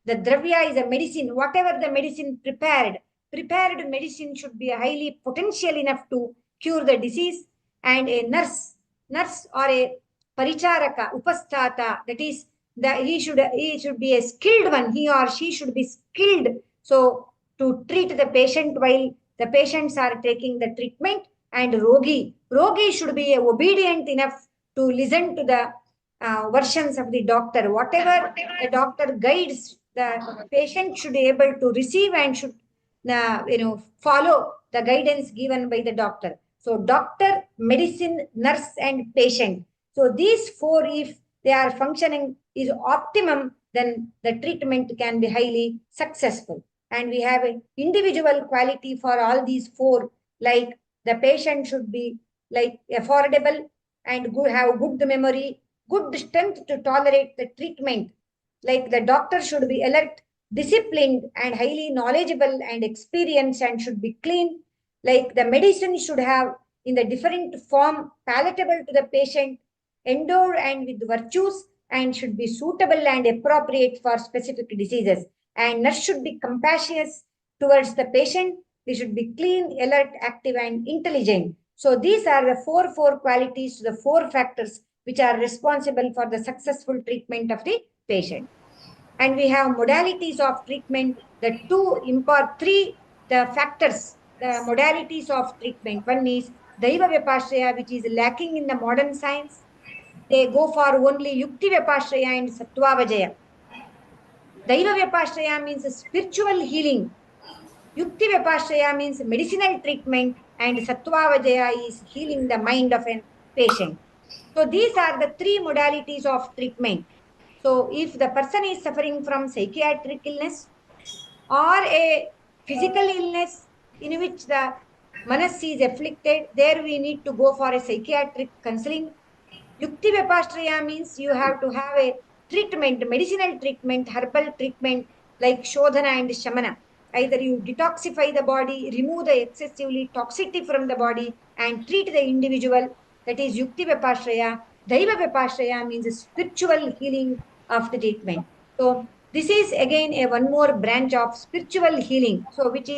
[SPEAKER 1] The dravya is a medicine, whatever the medicine prepared medicine should be highly potential enough to cure the disease. And a nurse or a paricharaka, upasthata, that is, he should be a skilled one, he or she should be skilled, so to treat the patient while the patients are taking the treatment. And rogi should be obedient enough to listen to the versions of the doctor. Whatever the doctor guides, the patient should be able to receive and should follow the guidance given by the doctor. So doctor, medicine, nurse, and patient. So these 4, if they are functioning is optimum, then the treatment can be highly successful. And we have an individual quality for all these 4, like the patient should be like affordable and have good memory, good strength to tolerate the treatment. Like the doctor should be alert, disciplined, and highly knowledgeable and experienced, and should be clean. Like the medicine should have in the different form palatable to the patient, endowed and with virtues, and should be suitable and appropriate for specific diseases. And nurse should be compassionate towards the patient. They should be clean, alert, active, and intelligent. So these are the 4 qualities, the 4 factors which are responsible for the successful treatment of the patient. And we have modalities of treatment, the 3 the factors, the modalities of treatment. One is Daiva Vyapashraya, which is lacking in the modern science. They go for only Yukti Vyapashraya and Sattva Vajaya. Daiva Vyapashraya means spiritual healing. Yukti Vyapashraya means medicinal treatment, and Sattva Vajaya is healing the mind of a patient. So these are the 3 modalities of treatment. So if the person is suffering from psychiatric illness or a physical illness in which the manas is afflicted, there we need to go for a psychiatric counseling. Yukti Vyapashraya means you have to have a treatment, medicinal treatment, herbal treatment like Shodhana and Shamana. Either you detoxify the body, remove the excessively toxicity from the body, and treat the individual. That is Yukti Vyapashraya. Daiva Vyapashraya means spiritual healing of the treatment. So this is again a one more branch of spiritual healing. So which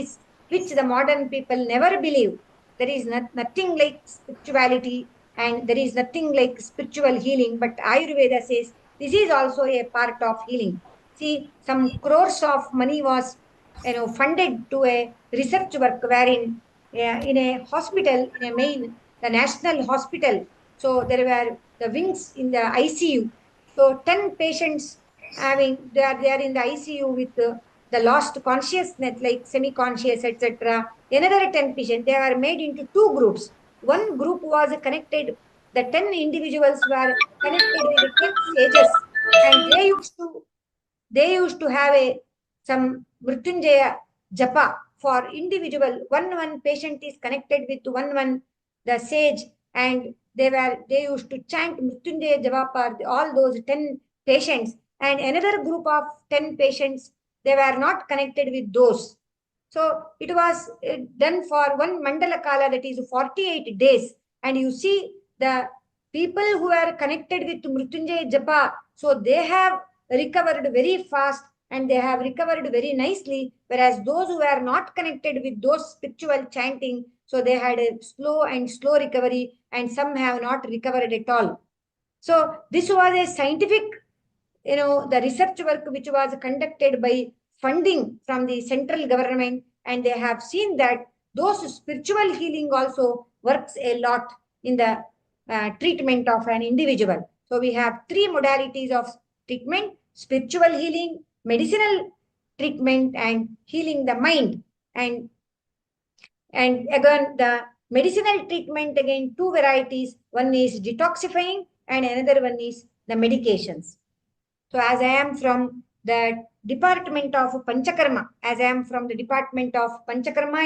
[SPEAKER 1] the modern people never believe. There is nothing like spirituality, and there is nothing like spiritual healing. But Ayurveda says this is also a part of healing. See, some crores of money was funded to a research work wherein in a hospital, the national hospital. So there were the wings in the ICU. So 10 patients they are in the ICU with the lost consciousness, like semi-conscious, etc. Another 10 patients, they are made into 2 groups. One group was connected, the 10 individuals were connected with the 10 sages, and they used to have some Mrityunjaya japa for individual. One patient is connected with one the sage, and they used to chant Mrityunjaya japa for all those 10 patients. And another group of 10 patients, they were not connected with those. So it was done for one mandala kala, that is 48 days. And you see the people who are connected with Mrityunjaya japa, so they have recovered very fast and they have recovered very nicely, whereas those who are not connected with those spiritual chanting, so they had a slow recovery, and some have not recovered at all. So this was a scientific, the research work which was conducted by funding from the central government, and they have seen that those spiritual healing also works a lot in the treatment of an individual. So we have three modalities of treatment: spiritual healing, medicinal treatment, and healing the mind. And again, the medicinal treatment, again, two varieties. One is detoxifying and another one is the medications. So as I am from the department of Panchakarma,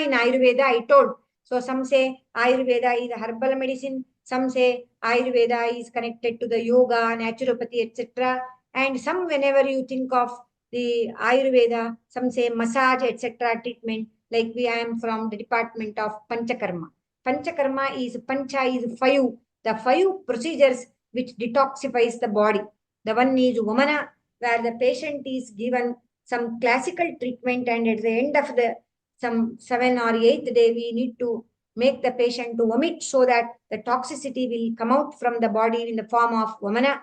[SPEAKER 1] in Ayurveda, I told. So some say Ayurveda is a herbal medicine. Some say Ayurveda is connected to the yoga, naturopathy, etc. And some, whenever you think of the Ayurveda, some say massage, etc. treatment. Like I am from the department of Panchakarma. Panchakarma is Pancha is five. The five procedures which detoxifies the body. The one is Vamana, where the patient is given some classical treatment, and at the end of the some 7th or 8th day, we need to make the patient to vomit so that the toxicity will come out from the body in the form of Vamana.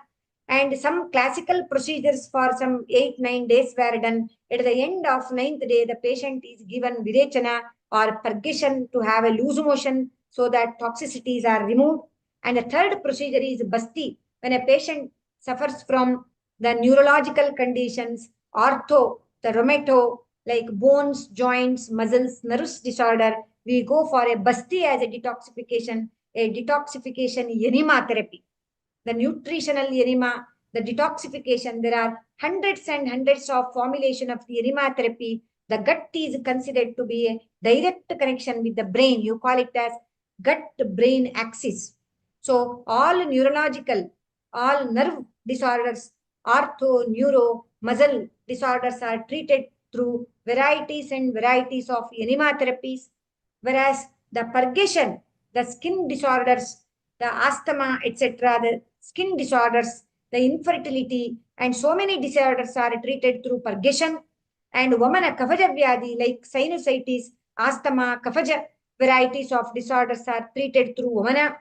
[SPEAKER 1] And some classical procedures for some 8-9 days were done. At the end of 9th day, the patient is given Virechana or purgation to have a loose motion so that toxicities are removed. And the third procedure is Basti, when a patient suffers from the neurological conditions, ortho, the rheumato, like bones, joints, muscles, nerves disorder, we go for a Basti as a detoxification enema therapy. The nutritional enema, the detoxification, there are hundreds and hundreds of formulation of the enema therapy. The gut is considered to be a direct connection with the brain. You call it as gut-brain axis. So all neurological, all nerve disorders, ortho, neuro, muscle disorders are treated through varieties and varieties of enema therapies, whereas the purgation, the skin disorders, the asthma, etc., the skin disorders, the infertility, and so many disorders are treated through purgation. And Vamana Kafaja Vyadi, like sinusitis, asthma, Kafaja varieties of disorders are treated through Vamana.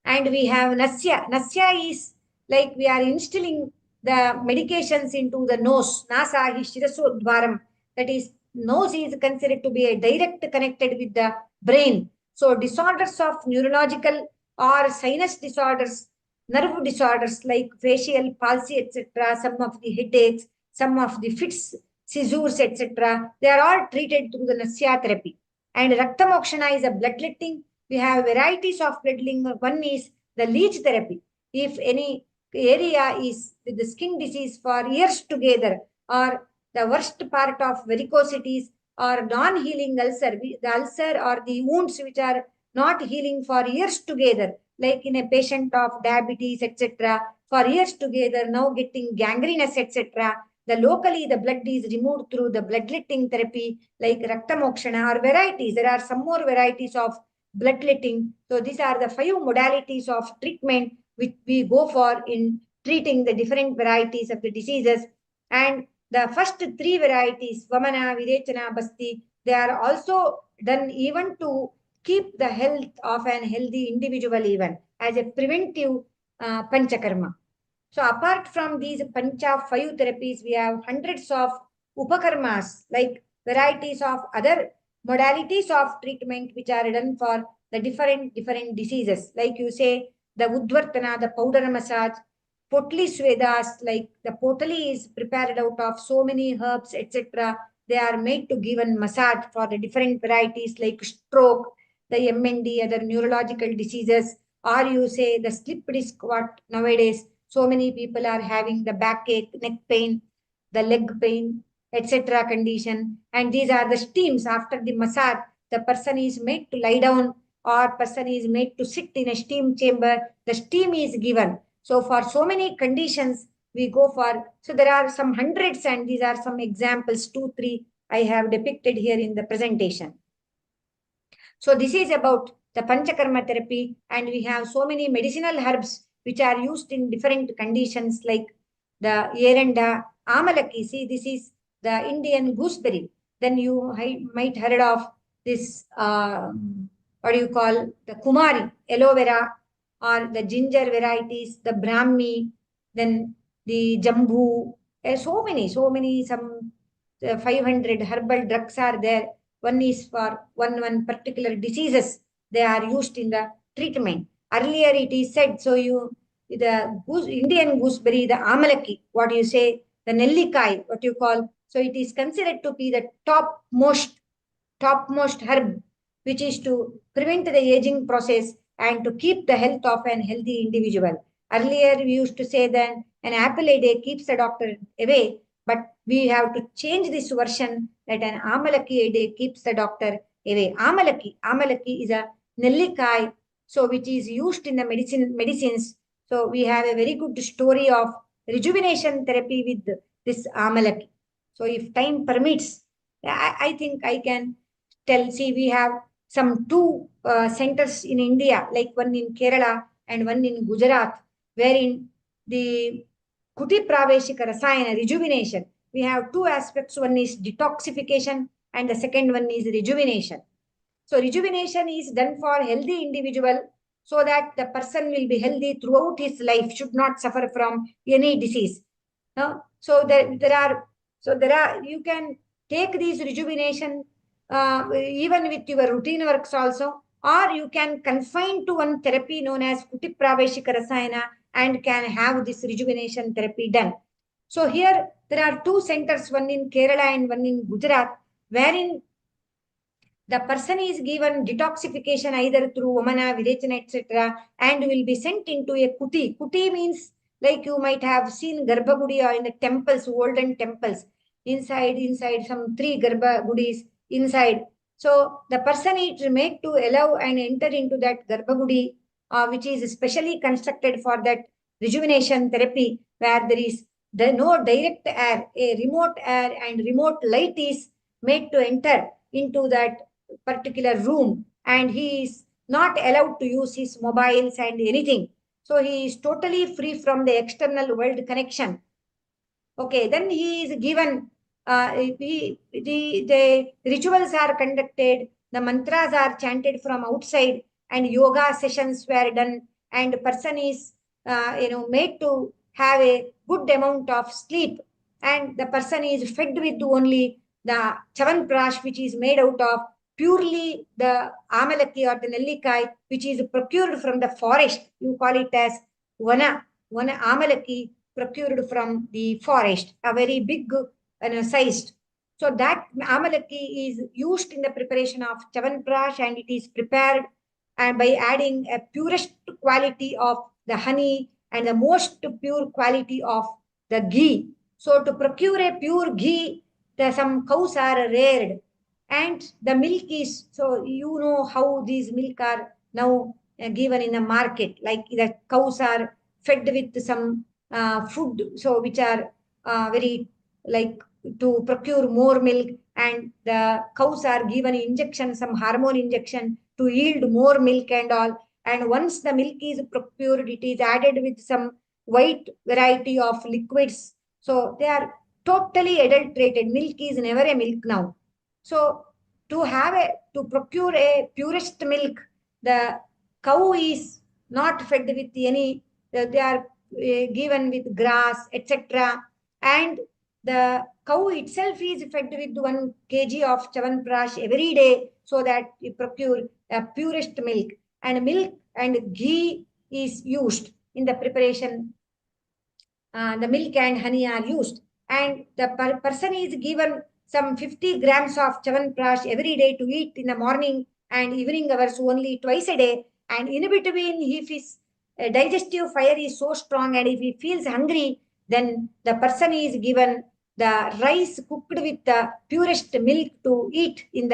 [SPEAKER 1] And we have Nasya. Nasya is like we are instilling the medications into the nose. Nasa Shiraso Dwaram. That is, nose is considered to be a direct connected with the brain. So disorders of neurological or sinus disorders, nerve disorders like facial palsy, etc., some of the headaches, some of the fits, seizures, etc., they are all treated through the Nasya therapy. And Rakta Mokshana is a bloodletting. We have varieties of bloodletting. One is the leech therapy. If any area is with the skin disease for years together, or the worst part of varicosities or non-healing ulcer, the ulcer or the wounds which are not healing for years together, like in a patient of diabetes, etc., for years together, now getting gangrenous, etc., the locally the blood is removed through the bloodletting therapy, like Rakta Mokshana or varieties. There are some more varieties of bloodletting. So these are the 5 modalities of treatment which we go for in treating the different varieties of the diseases. And the first 3 varieties, Vamana, Virechana, Basti, they are also done even to keep the health of an healthy individual, even as a preventive Panchakarma. So apart from these Pancha 5 therapies, we have hundreds of Upakarmas, like varieties of other modalities of treatment which are done for the different diseases. Like you say, the Udvartana, the powder massage, Potli Swedas, like the potli is prepared out of so many herbs, etc. They are made to give a massage for the different varieties like stroke, the MND, other neurological diseases, or you say the slip disc, what nowadays so many people are having the backache, neck pain, the leg pain, etc. condition. And these are the steams. After the massage, the person is made to lie down or person is made to sit in a steam chamber. The steam is given. So for so many conditions, we go for, so there are some hundreds and these are some examples, 2, 3 I have depicted here in the presentation. So this is about the Panchakarma therapy, and we have so many medicinal herbs which are used in different conditions like the Yeranda, Amalaki. See, this is the Indian gooseberry. Then you might heard of this, what do you call, the Kumari, aloe vera, or the ginger varieties, the Brahmi, then the Jambu. So many, some 500 herbal drugs are there. One is for one particular diseases. They are used in the treatment. Earlier it is said, so the Indian gooseberry, the amalaki, what you say, the nellikai, what you call, so it is considered to be the topmost herb, which is to prevent the aging process and to keep the health of an healthy individual. Earlier, we used to say that an apple a day keeps the doctor away, but we have to change this version that an amalaki a day keeps the doctor away. Amalaki is a nellikai, so which is used in the medicines. So we have a very good story of rejuvenation therapy with this amalaki. So if time permits, I think I can tell. See, we have some two centers in India, like one in Kerala and one in Gujarat, wherein the Kuti Praveshika Rasayana, rejuvenation, we have two aspects. One is detoxification and the second one is rejuvenation. So rejuvenation is done for healthy individual so that the person will be healthy throughout his life, should not suffer from any disease. So there are, you can take these rejuvenation even with your routine works also, or you can confine to one therapy known as Kuti Praveshika Rasayana and can have this rejuvenation therapy done. So here there are two centers, one in Kerala and one in Gujarat, wherein the person is given detoxification either through Vamana, Virechana, etc., and will be sent into a kuti. Kuti means, like you might have seen Garbhagudi or in the temples, olden temples, inside some 3 Garbhagudis inside. So the person is made to allow and enter into that Garbhagudi, which is specially constructed for that rejuvenation therapy, where there is no direct air, a remote air and remote light is made to enter into that particular room, and he is not allowed to use his mobiles and anything. So he is totally free from the external world connection. Okay, then he is given, the rituals are conducted, the mantras are chanted from outside, and yoga sessions were done, and person is made to have a good amount of sleep, and the person is fed with only the chavanprash, which is made out of purely the amalaki or the nellikai, which is procured from the forest. You call it as vana amalaki, procured from the forest, a very big sized. So that amalaki is used in the preparation of chavanprash, and it is prepared and by adding a purest quality of the honey and the most pure quality of the ghee. So to procure a pure ghee, some cows are reared, and the milk is, so you know how these milk are now given in the market, like the cows are fed with some food, so which are very like to procure more milk, and the cows are given injection, some hormone injection to yield more milk and all. And once the milk is procured, it is added with some white variety of liquids. So they are totally adulterated. Milk is never a milk now. So to procure a purest milk, the cow is not fed with any, they are given with grass, etc. And the cow itself is fed with 1 kg of chavanprash every day, so that you procure a purest milk. And milk and ghee is used in the preparation. The milk and honey are used, and the person is given some 50 grams of chavanprash every day to eat in the morning and evening hours only twice a day. And in between, if his digestive fire is so strong and if he feels hungry, then the person is given the rice cooked with the purest milk to eat in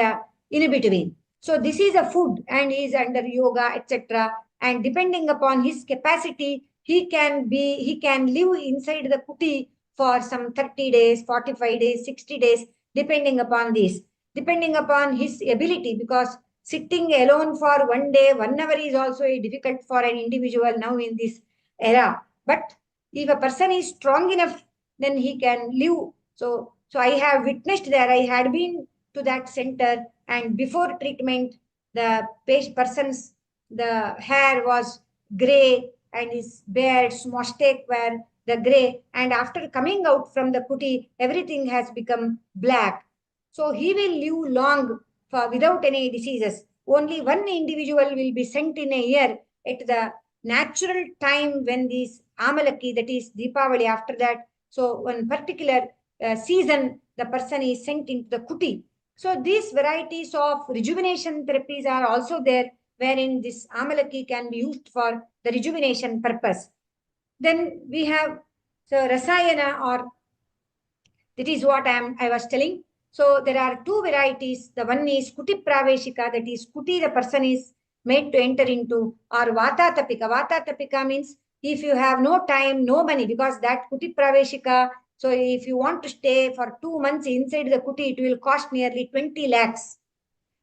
[SPEAKER 1] between. So this is a food, and he is under yoga, etc. And depending upon his capacity, he can live inside the kuti for some 30 days, 45 days, 60 days, depending upon this, depending upon his ability, because sitting alone for 1 day, 1 hour is also difficult for an individual now in this era. But if a person is strong enough, then he can live. So I have witnessed there. I had been to that center, and before treatment, the person's, the hair was gray and his beards, mustache were the gray. And after coming out from the kuti, everything has become black. So he will live long for without any diseases. only one individual will be sent in a year at the natural time when this Amalaki, that is Deepavali, after that. So one particular season, the person is sent into the kuti. So these varieties of rejuvenation therapies are also there, wherein this Amalaki can be used for the rejuvenation purpose. Then we have Rasayana, or that is what I was telling. So there are two varieties. The one is Kuti Praveshika, that is Kuti, the person is made to enter into, or Vata Tapika. Vata Tapika means if you have no time, no money, because that Kuti Praveshika, so if you want to stay for 2 months inside the Kuti, it will cost nearly 20 lakhs.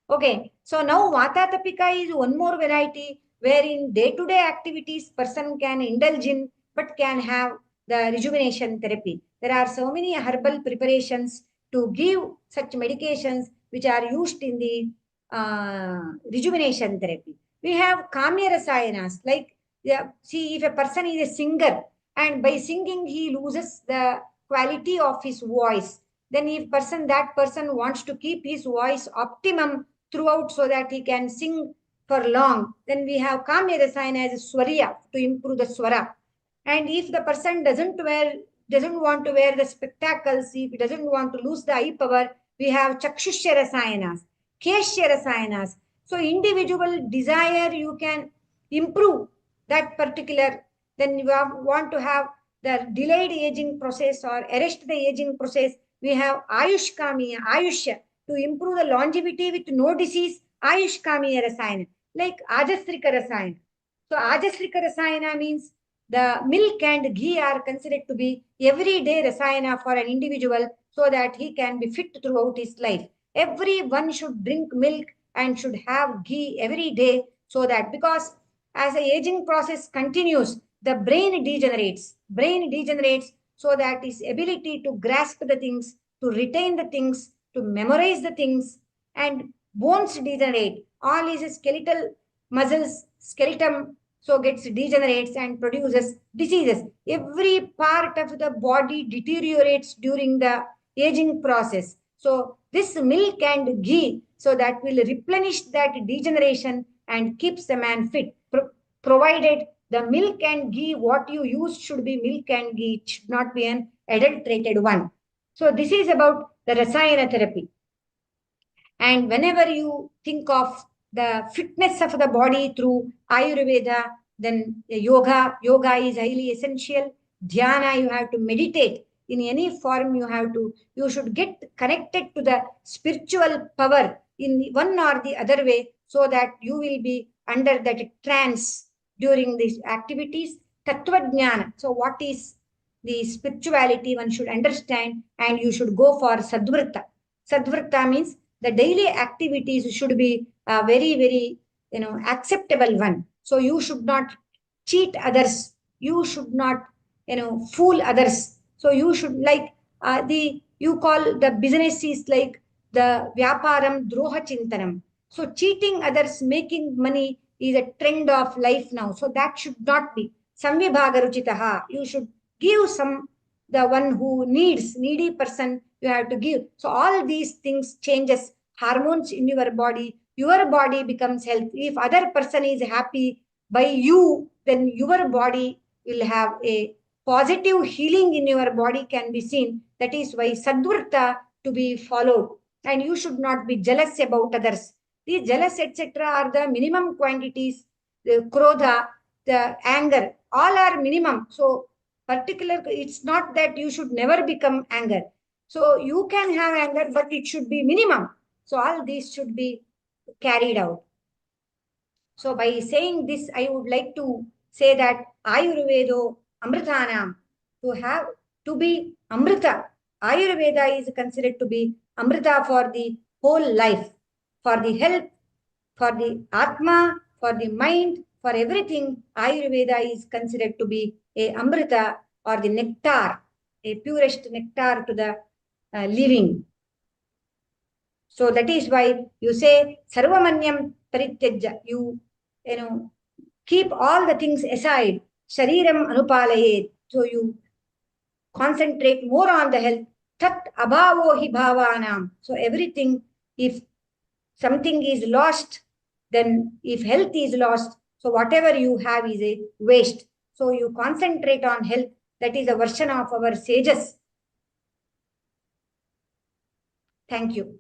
[SPEAKER 1] Okay, so now Vata Tapika is one more variety wherein day-to-day activities person can indulge in, but can have the rejuvenation therapy. There are so many herbal preparations to give such medications which are used in the rejuvenation therapy. We have Kamya Rasayanas, like, see, if a person is a singer and by singing he loses the quality of his voice, then if that person wants to keep his voice optimum throughout so that he can sing for long, then we have Kamya Rasayana as Swarya to improve the Swara. And if the person doesn't want to wear the spectacles, if he doesn't want to lose the eye power, we have Chakshushya Rasayanas, Keshya Rasayanas. So individual desire, you can improve that particular, then you want to have the delayed aging process or arrest the aging process. We have Ayush Kamiya, Ayushya, to improve the longevity with no disease, Ayush Kamiya Rasayana, like Ajasrika Rasayana. So Ajasrika Rasayana means the milk and ghee are considered to be everyday rasayana for an individual so that he can be fit throughout his life. Everyone should drink milk and should have ghee every day, so that, because as the aging process continues, the brain degenerates. Brain degenerates so that his ability to grasp the things, to retain the things, to memorize the things, and bones degenerate. All his skeletal muscles, skeleton, so gets degenerates and produces diseases. Every part of the body deteriorates during the aging process. So this milk and ghee, so that will replenish that degeneration and keeps the man fit, provided the milk and ghee what you use should be milk and ghee, it should not be an adulterated one. So this is about the Rasayana therapy. And whenever you think of the fitness of the body through Ayurveda, then yoga is highly essential. Dhyana, you have to meditate. In any form, you should get connected to the spiritual power in one or the other way, so that you will be under that trance during these activities. Tattva Jnana. So what is the spirituality one should understand, and you should go for Sadvrta. Sadvrta means the daily activities should be a very, very, acceptable one. So you should not cheat others. You should not, fool others. So you should, like, you call the business is like the Vyaparam Droha Chintanam. So cheating others, making money is a trend of life now. So that should not be. Samvibhaga Ruchitaha. You should give the one who needy person, you have to give. So all these things changes hormones in your body becomes healthy. If other person is happy by you, then your body will have a positive healing in your body can be seen. That is why Sadvrta to be followed. And you should not be jealous about others. These jealous, etc. are the minimum quantities. The krodha, the anger, all are minimum. So it's not that you should never become anger. So you can have anger, but it should be minimum. So all these should be carried out. So by saying this, I would like to say that Ayurvedo Amritanam, to be Amrita. Ayurveda is considered to be Amrita for the whole life, for the health, for the Atma, for the mind, for everything. Ayurveda is considered to be a Amrita, or the nectar, a purest nectar to the living. So that is why you say Sarvamanyam Parityajya. You keep all the things aside. Shariram Anupalayet. So you concentrate more on the health. Tat Abhavo Hi Bhavanam. So everything, if something is lost, then if health is lost, so whatever you have is a waste. So you concentrate on health. That is a version of our sages. Thank you.